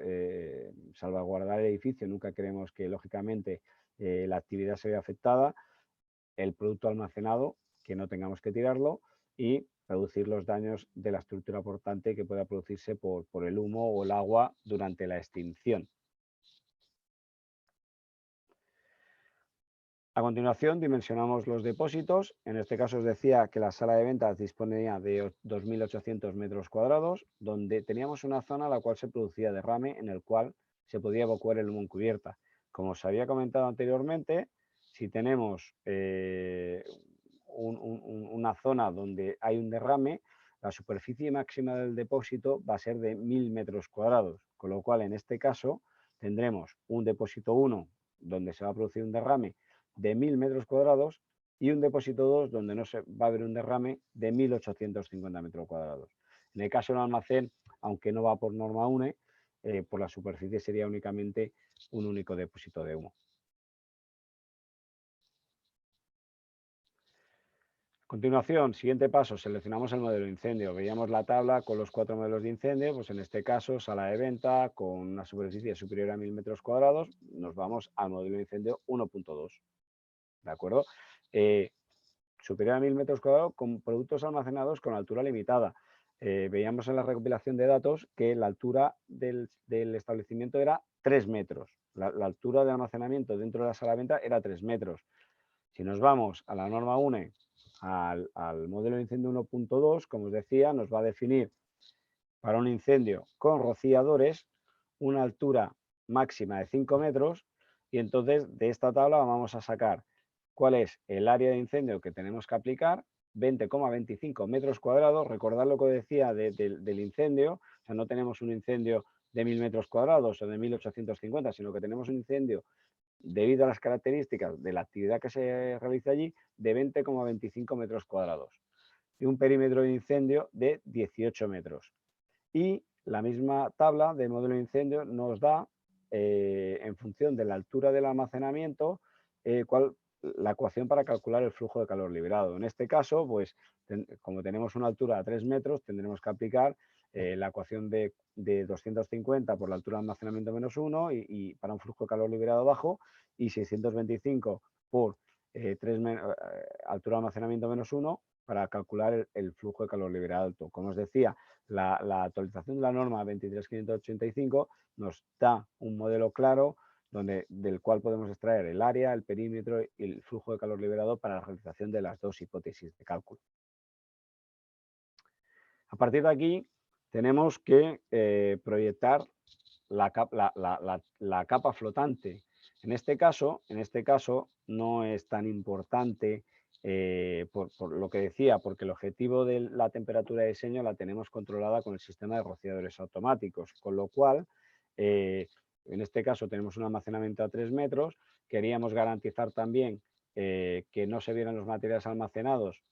salvaguardar el edificio. Nunca queremos que, lógicamente, la actividad se vea afectada, el producto almacenado, que no tengamos que tirarlo y reducir los daños de la estructura portante que pueda producirse por el humo o el agua durante la extinción. A continuación, dimensionamos los depósitos. En este caso os decía que la sala de ventas disponía de 2.800 metros cuadrados, donde teníamos una zona en la cual se producía derrame, en el cual se podía evacuar el humo en cubierta. Como os había comentado anteriormente, si tenemos una zona donde hay un derrame, la superficie máxima del depósito va a ser de 1.000 metros cuadrados, con lo cual en este caso tendremos un depósito 1 donde se va a producir un derrame de 1.000 metros cuadrados y un depósito 2 donde no se va a haber un derrame de 1.850 metros cuadrados. En el caso del almacén, aunque no va por norma UNE, por la superficie sería únicamente un único depósito de humo. A continuación, siguiente paso, seleccionamos el modelo de incendio. Veíamos la tabla con los 4 modelos de incendio, pues en este caso, sala de venta con una superficie superior a 1.000 metros cuadrados, nos vamos al modelo de incendio 1.2. ¿De acuerdo? Superior a 1.000 metros cuadrados con productos almacenados con altura limitada. Veíamos en la recopilación de datos que la altura del establecimiento era 3 metros. La altura de almacenamiento dentro de la sala de venta era 3 metros. Si nos vamos a la norma UNE, al modelo de incendio 1.2, como os decía, nos va a definir para un incendio con rociadores una altura máxima de 5 metros y entonces de esta tabla vamos a sacar cuál es el área de incendio que tenemos que aplicar, 20,25 metros cuadrados. Recordad lo que decía del incendio, o sea, no tenemos un incendio de 1.000 metros cuadrados o de 1.850, sino que tenemos un incendio debido a las características de la actividad que se realiza allí de 20,25 metros cuadrados y un perímetro de incendio de 18 metros. Y la misma tabla de modelo de incendio nos da, en función de la altura del almacenamiento, la ecuación para calcular el flujo de calor liberado. En este caso, pues, como tenemos una altura de 3 metros, tendremos que aplicar la ecuación de 250 por la altura de almacenamiento menos 1 y para un flujo de calor liberado bajo, y 625 por altura de almacenamiento menos 1 para calcular el flujo de calor liberado alto. Como os decía, la actualización de la norma 23585 nos da un modelo claro del cual podemos extraer el área, el perímetro y el flujo de calor liberado para la realización de las dos hipótesis de cálculo. A partir de aquí tenemos que proyectar la capa flotante. En este caso no es tan importante por lo que decía, porque el objetivo de la temperatura de diseño la tenemos controlada con el sistema de rociadores automáticos, con lo cual, en este caso tenemos un almacenamiento a 3 metros, queríamos garantizar también que no se vieran los materiales almacenados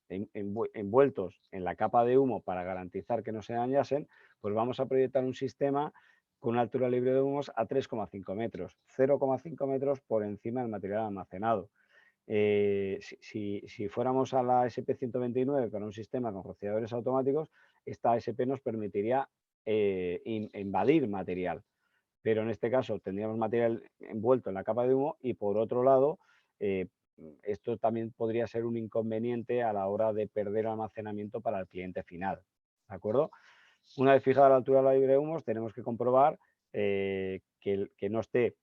envueltos en la capa de humo para garantizar que no se dañasen, pues vamos a proyectar un sistema con una altura libre de humos a 3,5 metros, 0,5 metros por encima del material almacenado. Si fuéramos a la SP129 con un sistema con rociadores automáticos, esta SP nos permitiría invadir material, pero en este caso tendríamos material envuelto en la capa de humo y por otro lado, esto también podría ser un inconveniente a la hora de perder almacenamiento para el cliente final, ¿de acuerdo? Una vez fijada la altura de la libre de humos, tenemos que comprobar que no esté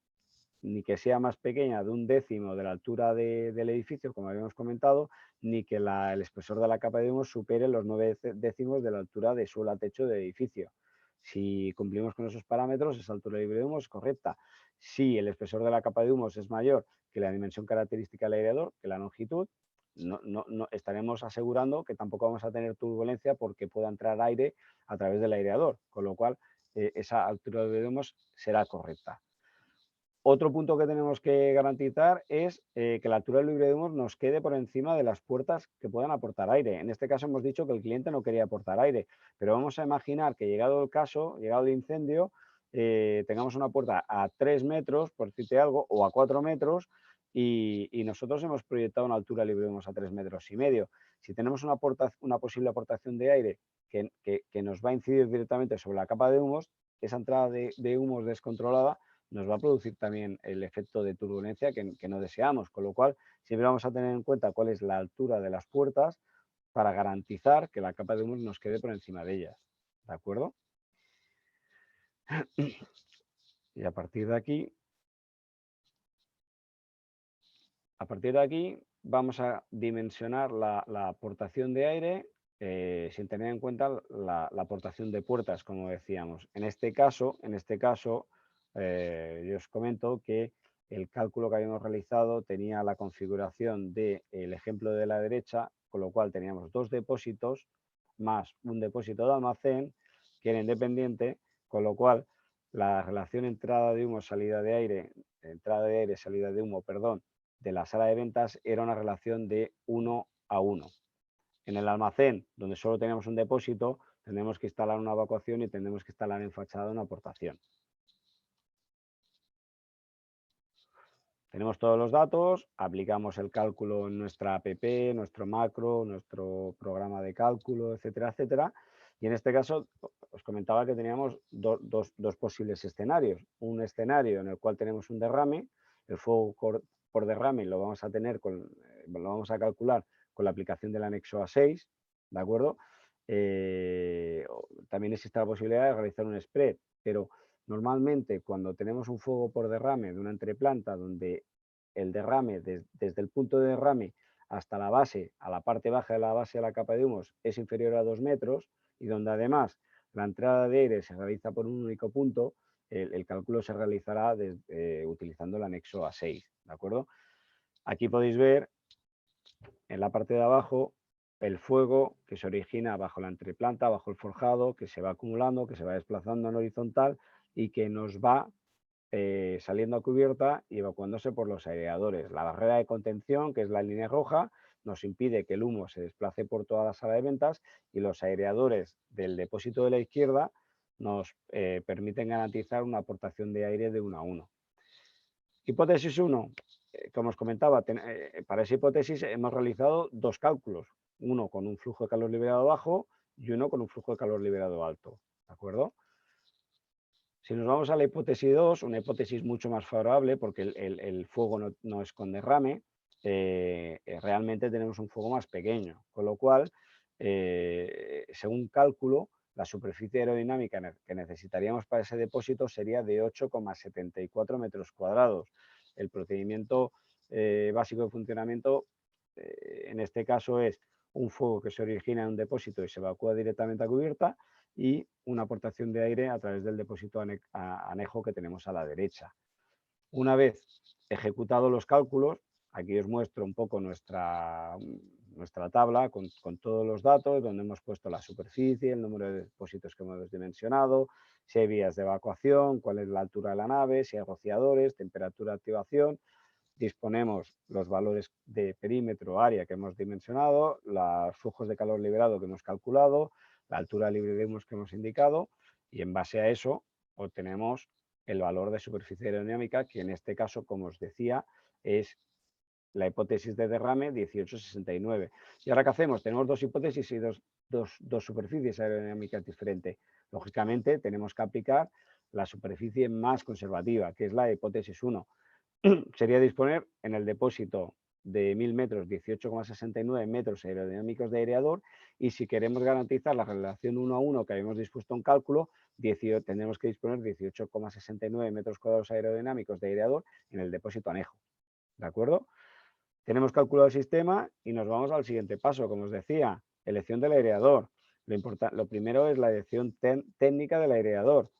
ni que sea más pequeña de 1/10 de la altura del edificio, como habíamos comentado, ni que el espesor de la capa de humo supere los 9/10 de la altura de suelo a techo del edificio. Si cumplimos con esos parámetros, esa altura libre de humo es correcta. Si el espesor de la capa de humos es mayor que la dimensión característica del aireador, que la longitud, no estaremos asegurando que tampoco vamos a tener turbulencia porque pueda entrar aire a través del aireador, con lo cual esa altura libre de humos será correcta. Otro punto que tenemos que garantizar es que la altura libre de humos nos quede por encima de las puertas que puedan aportar aire. En este caso hemos dicho que el cliente no quería aportar aire, pero vamos a imaginar que llegado el caso, llegado el incendio, tengamos una puerta a 3 metros, por decirte algo, o a 4 metros, y nosotros hemos proyectado una altura libre de humos a 3,5 metros. Si tenemos una posible aportación de aire que nos va a incidir directamente sobre la capa de humos, esa entrada de humos descontrolada nos va a producir también el efecto de turbulencia que no deseamos, con lo cual siempre vamos a tener en cuenta cuál es la altura de las puertas para garantizar que la capa de humo nos quede por encima de ellas, ¿de acuerdo? Y a partir de aquí vamos a dimensionar la aportación de aire sin tener en cuenta la aportación de puertas, como decíamos. En este caso, yo os comento que el cálculo que habíamos realizado tenía la configuración del ejemplo de la derecha, con lo cual teníamos 2 depósitos más un depósito de almacén que era independiente, con lo cual la relación entrada de humo, salida de aire, salida de humo, perdón, de la sala de ventas era una relación de 1:1. En el almacén, donde solo tenemos un depósito, tendremos que instalar una evacuación y tendremos que instalar en fachada una aportación. Tenemos todos los datos, aplicamos el cálculo en nuestra app, nuestro macro, nuestro programa de cálculo, etcétera, etcétera. Y en este caso os comentaba que teníamos dos posibles escenarios. Un escenario en el cual tenemos un derrame, el fuego por derrame lo vamos a tener lo vamos a calcular con la aplicación del anexo A6, ¿de acuerdo? También existe la posibilidad de realizar un spread, pero normalmente cuando tenemos un fuego por derrame de una entreplanta donde el derrame desde el punto de derrame hasta la base, a la parte baja de la base de la capa de humos es inferior a 2 metros y donde además la entrada de aire se realiza por un único punto, el cálculo se realizará utilizando el anexo A6, ¿de acuerdo? Aquí podéis ver en la parte de abajo el fuego que se origina bajo la entreplanta, bajo el forjado, que se va acumulando, que se va desplazando en horizontal y que nos va saliendo a cubierta y evacuándose por los aireadores. La barrera de contención, que es la línea roja, nos impide que el humo se desplace por toda la sala de ventas y los aireadores del depósito de la izquierda nos permiten garantizar una aportación de aire de 1:1. Hipótesis 1. Como os comentaba, para esa hipótesis hemos realizado 2 cálculos, uno con un flujo de calor liberado bajo y uno con un flujo de calor liberado alto, ¿de acuerdo? Si nos vamos a la hipótesis 2, una hipótesis mucho más favorable porque el fuego no es con derrame, realmente tenemos un fuego más pequeño, con lo cual, según cálculo, la superficie aerodinámica que necesitaríamos para ese depósito sería de 8,74 metros cuadrados. El procedimiento básico de funcionamiento, en este caso, es un fuego que se origina en un depósito y se evacúa directamente a cubierta y una aportación de aire a través del depósito anejo que tenemos a la derecha. Una vez ejecutados los cálculos, aquí os muestro un poco nuestra tabla con todos los datos, donde hemos puesto la superficie, el número de depósitos que hemos dimensionado, si hay vías de evacuación, cuál es la altura de la nave, si hay rociadores, temperatura de activación. Disponemos los valores de perímetro, área que hemos dimensionado, los flujos de calor liberado que hemos calculado, la altura libre de humos que hemos indicado, y en base a eso obtenemos el valor de superficie aerodinámica, que en este caso, como os decía, es la hipótesis de derrame 1869. ¿Y ahora qué hacemos? Tenemos dos hipótesis y dos superficies aerodinámicas diferentes. Lógicamente, tenemos que aplicar la superficie más conservativa, que es la hipótesis 1. Sería disponer en el depósito de 1000 metros 18,69 metros aerodinámicos de aireador, y si queremos garantizar la relación 1 a 1 que habíamos dispuesto en cálculo, tendremos que disponer 18,69 metros cuadrados aerodinámicos de aireador en el depósito anejo. ¿De acuerdo? Tenemos calculado el sistema y nos vamos al siguiente paso, como os decía, elección del aireador. Lo primero es la elección técnica del aireador.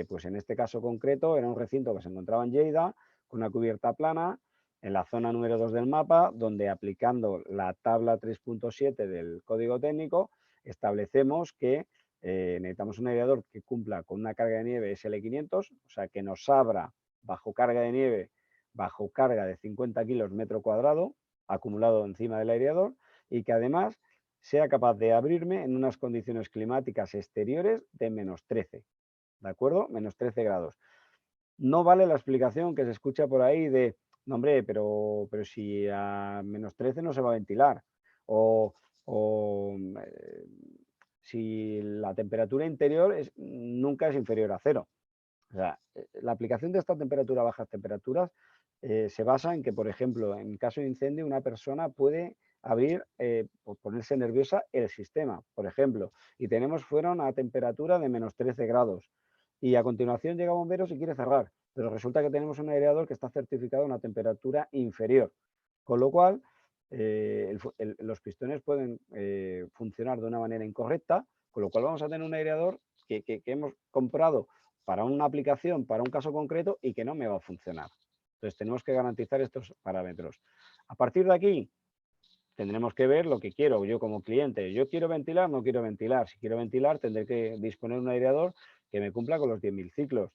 Pues en este caso concreto era un recinto que se encontraba en Lleida, con una cubierta plana, en la zona número 2 del mapa, donde aplicando la tabla 3.7 del código técnico, establecemos que necesitamos un aireador que cumpla con una carga de nieve SL500, o sea, que nos abra bajo carga de nieve, bajo carga de 50 kilos metro cuadrado, acumulado encima del aireador, y que además sea capaz de abrirme en unas condiciones climáticas exteriores de -13, ¿de acuerdo? -13 grados. No vale la explicación que se escucha por ahí de, no, hombre, pero si a -13 no se va a ventilar, o si la temperatura interior nunca es inferior a 0. O sea, la aplicación de esta temperatura a bajas temperaturas se basa en que, por ejemplo, en caso de incendio, una persona puede abrir, por ponerse nerviosa, el sistema, por ejemplo, y tenemos fuera una temperatura de -13 grados. Y a continuación llega bomberos y quiere cerrar, pero resulta que tenemos un aireador que está certificado a una temperatura inferior, con lo cual los pistones pueden funcionar de una manera incorrecta, con lo cual vamos a tener un aireador que hemos comprado para una aplicación, para un caso concreto y que no me va a funcionar. Entonces tenemos que garantizar estos parámetros. A partir de aquí tendremos que ver lo que quiero yo como cliente. Yo quiero ventilar, no quiero ventilar. Si quiero ventilar tendré que disponer de un aireador que me cumpla con los 10.000 ciclos.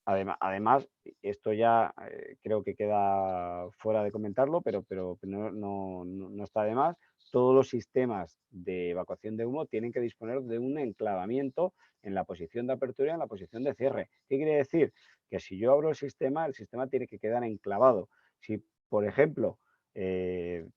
Además, esto ya creo que queda fuera de comentarlo, pero no está de más. Todos los sistemas de evacuación de humo tienen que disponer de un enclavamiento en la posición de apertura y en la posición de cierre. ¿Qué quiere decir? Que si yo abro el sistema tiene que quedar enclavado. Si, por ejemplo,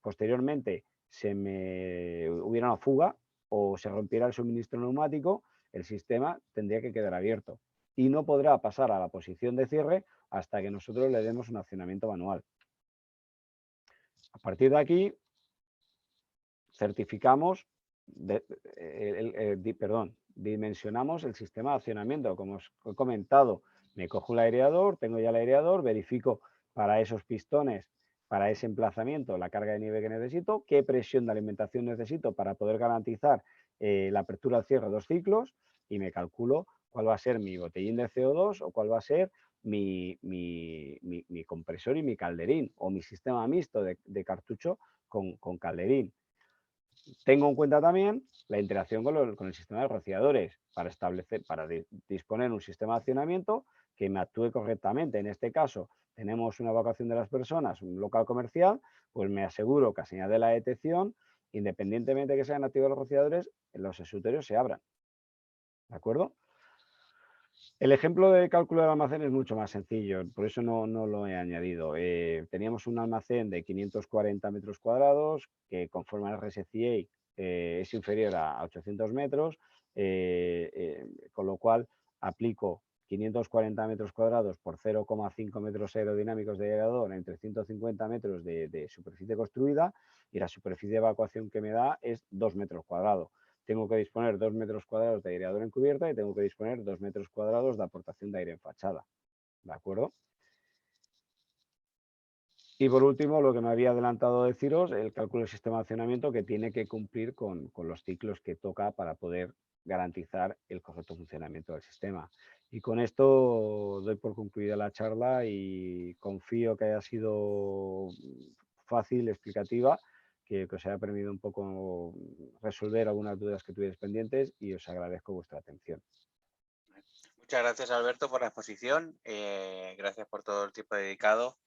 posteriormente hubiera una fuga o se rompiera el suministro neumático, el sistema tendría que quedar abierto y no podrá pasar a la posición de cierre hasta que nosotros le demos un accionamiento manual. A partir de aquí, certificamos, dimensionamos el sistema de accionamiento. Como os he comentado, me cojo el aireador, tengo ya el aireador, verifico para esos pistones, para ese emplazamiento, la carga de nieve que necesito, qué presión de alimentación necesito para poder garantizar la apertura al cierre de 2 ciclos, y me calculo cuál va a ser mi botellín de CO2 o cuál va a ser mi compresor y mi calderín, o mi sistema mixto de cartucho con calderín. Tengo en cuenta también la interacción con el sistema de rociadores para disponer un sistema de accionamiento que me actúe correctamente. En este caso, tenemos una evacuación de las personas, un local comercial, pues me aseguro que a señal de la detección, independientemente de que sean activos los rociadores, los exutorios se abran. ¿De acuerdo? El ejemplo de cálculo del almacén es mucho más sencillo, por eso no lo he añadido. Teníamos un almacén de 540 metros cuadrados que, conforme al RSCA, es inferior a 800 metros, con lo cual aplico 540 metros cuadrados por 0,5 metros aerodinámicos de aireador en 350 metros de superficie construida, y la superficie de evacuación que me da es 2 metros cuadrados. Tengo que disponer 2 metros cuadrados de aireador en cubierta y tengo que disponer 2 metros cuadrados de aportación de aire en fachada. ¿De acuerdo? Y por último, lo que me había adelantado deciros, el cálculo del sistema de accionamiento, que tiene que cumplir con los ciclos que toca para poder garantizar el correcto funcionamiento del sistema. Y con esto doy por concluida la charla y confío que haya sido fácil, explicativa, que os haya permitido un poco resolver algunas dudas que tuvierais pendientes y os agradezco vuestra atención. Muchas gracias, Alberto, por la exposición. Gracias por todo el tiempo dedicado.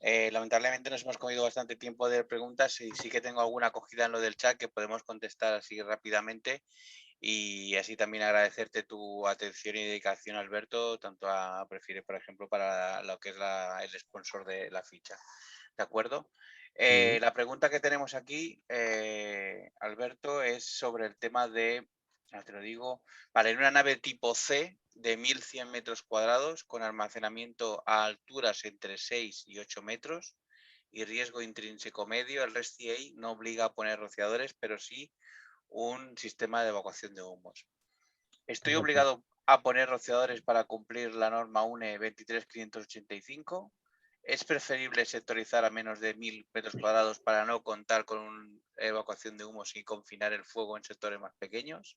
Lamentablemente nos hemos comido bastante tiempo de preguntas y sí que tengo alguna acogida en lo del chat que podemos contestar así rápidamente. Y así también agradecerte tu atención y dedicación, Alberto, tanto a Prefieres, por ejemplo, para lo que es el sponsor de la ficha. ¿De acuerdo? La pregunta que tenemos aquí, Alberto, es sobre el tema de, ya te lo digo, vale, en una nave tipo C de 1100 metros cuadrados con almacenamiento a alturas entre 6 y 8 metros y riesgo intrínseco medio, el REST-TA no obliga a poner rociadores, pero sí un sistema de evacuación de humos. ¿Estoy Perfecto. obligado a poner rociadores para cumplir la norma UNE 23585? ¿Es preferible sectorizar a menos de 1000 metros cuadrados para no contar con una evacuación de humos y confinar el fuego en sectores más pequeños?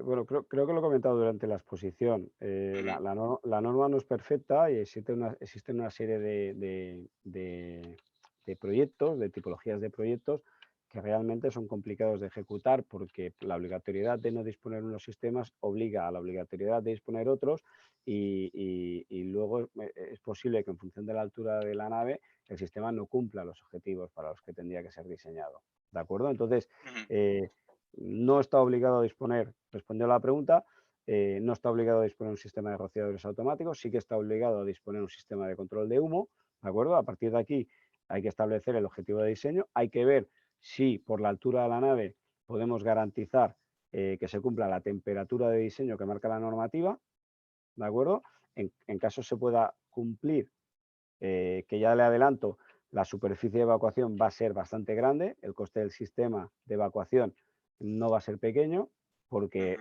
Bueno, creo que lo he comentado durante la exposición. La norma no es perfecta y existe una serie de proyectos, de tipologías de proyectos que realmente son complicados de ejecutar porque la obligatoriedad de no disponer unos sistemas obliga a la obligatoriedad de disponer otros y luego es posible que en función de la altura de la nave el sistema no cumpla los objetivos para los que tendría que ser diseñado. ¿De acuerdo? Entonces, no está obligado a disponer, respondiendo a la pregunta, no está obligado a disponer un sistema de rociadores automáticos, sí que está obligado a disponer un sistema de control de humo, ¿de acuerdo? A partir de aquí hay que establecer el objetivo de diseño, hay que ver si por la altura de la nave podemos garantizar que se cumpla la temperatura de diseño que marca la normativa, ¿de acuerdo? En caso se pueda cumplir, que ya le adelanto, la superficie de evacuación va a ser bastante grande, el coste del sistema de evacuación no va a ser pequeño porque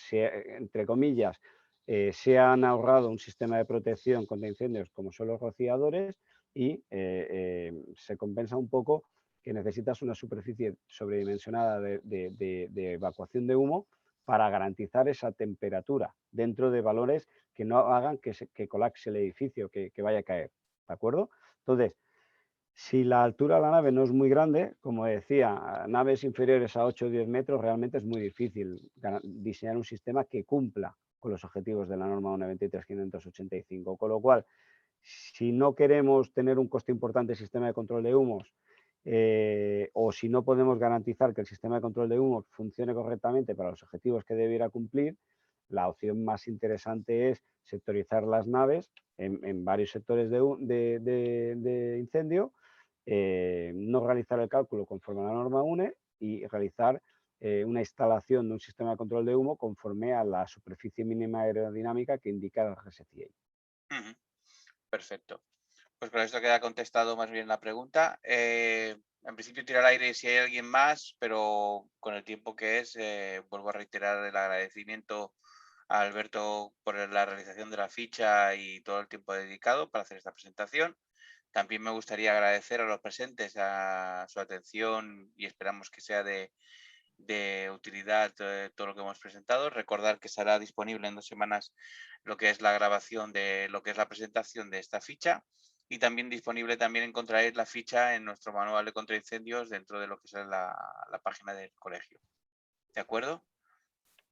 entre comillas, se han ahorrado un sistema de protección contra incendios como son los rociadores y se compensa un poco que necesitas una superficie sobredimensionada de evacuación de humo para garantizar esa temperatura dentro de valores que no hagan que colapse el edificio, que vaya a caer. ¿De acuerdo? Entonces, si la altura de la nave no es muy grande, como decía, naves inferiores a 8 o 10 metros, realmente es muy difícil diseñar un sistema que cumpla con los objetivos de la norma 1.23585. Con lo cual, si no queremos tener un coste importante de sistema de control de humos, o si no podemos garantizar que el sistema de control de humos funcione correctamente para los objetivos que debiera cumplir, la opción más interesante es sectorizar las naves en varios sectores de incendio, no realizar el cálculo conforme a la norma UNE y realizar una instalación de un sistema de control de humo conforme a la superficie mínima aerodinámica que indica el RSCA. Perfecto. Pues con esto queda contestado más bien la pregunta. En principio tiro al aire si hay alguien más, pero con el tiempo que es, vuelvo a reiterar el agradecimiento a Alberto por la realización de la ficha y todo el tiempo dedicado para hacer esta presentación. También me gustaría agradecer a los presentes a su atención y esperamos que sea de utilidad todo lo que hemos presentado. Recordar que estará disponible en 2 semanas lo que es la grabación de lo que es la presentación de esta ficha y también disponible también encontraréis la ficha en nuestro manual de contraincendios dentro de lo que es la página del colegio. ¿De acuerdo?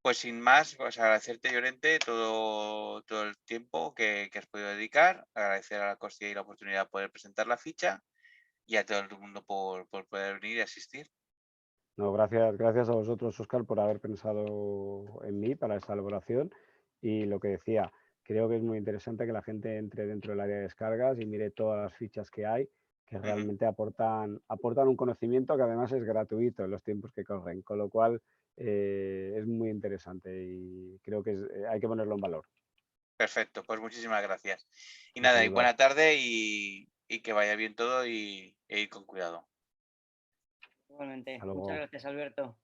Pues sin más, pues agradecerte, Llorente, todo el tiempo que has podido dedicar, agradecer a la COSTIA y la oportunidad de poder presentar la ficha y a todo el mundo por poder venir y asistir. No, gracias a vosotros, Óscar, por haber pensado en mí para esta elaboración. Y lo que decía, creo que es muy interesante que la gente entre dentro del área de descargas y mire todas las fichas que hay, que realmente aportan un conocimiento que además es gratuito en los tiempos que corren, con lo cual es muy interesante y creo que hay que ponerlo en valor. Perfecto, pues muchísimas gracias. Y Un nada, y saludo. buena tarde y que vaya bien todo e ir con cuidado. Igualmente. Hasta luego. Muchas gracias, Alberto.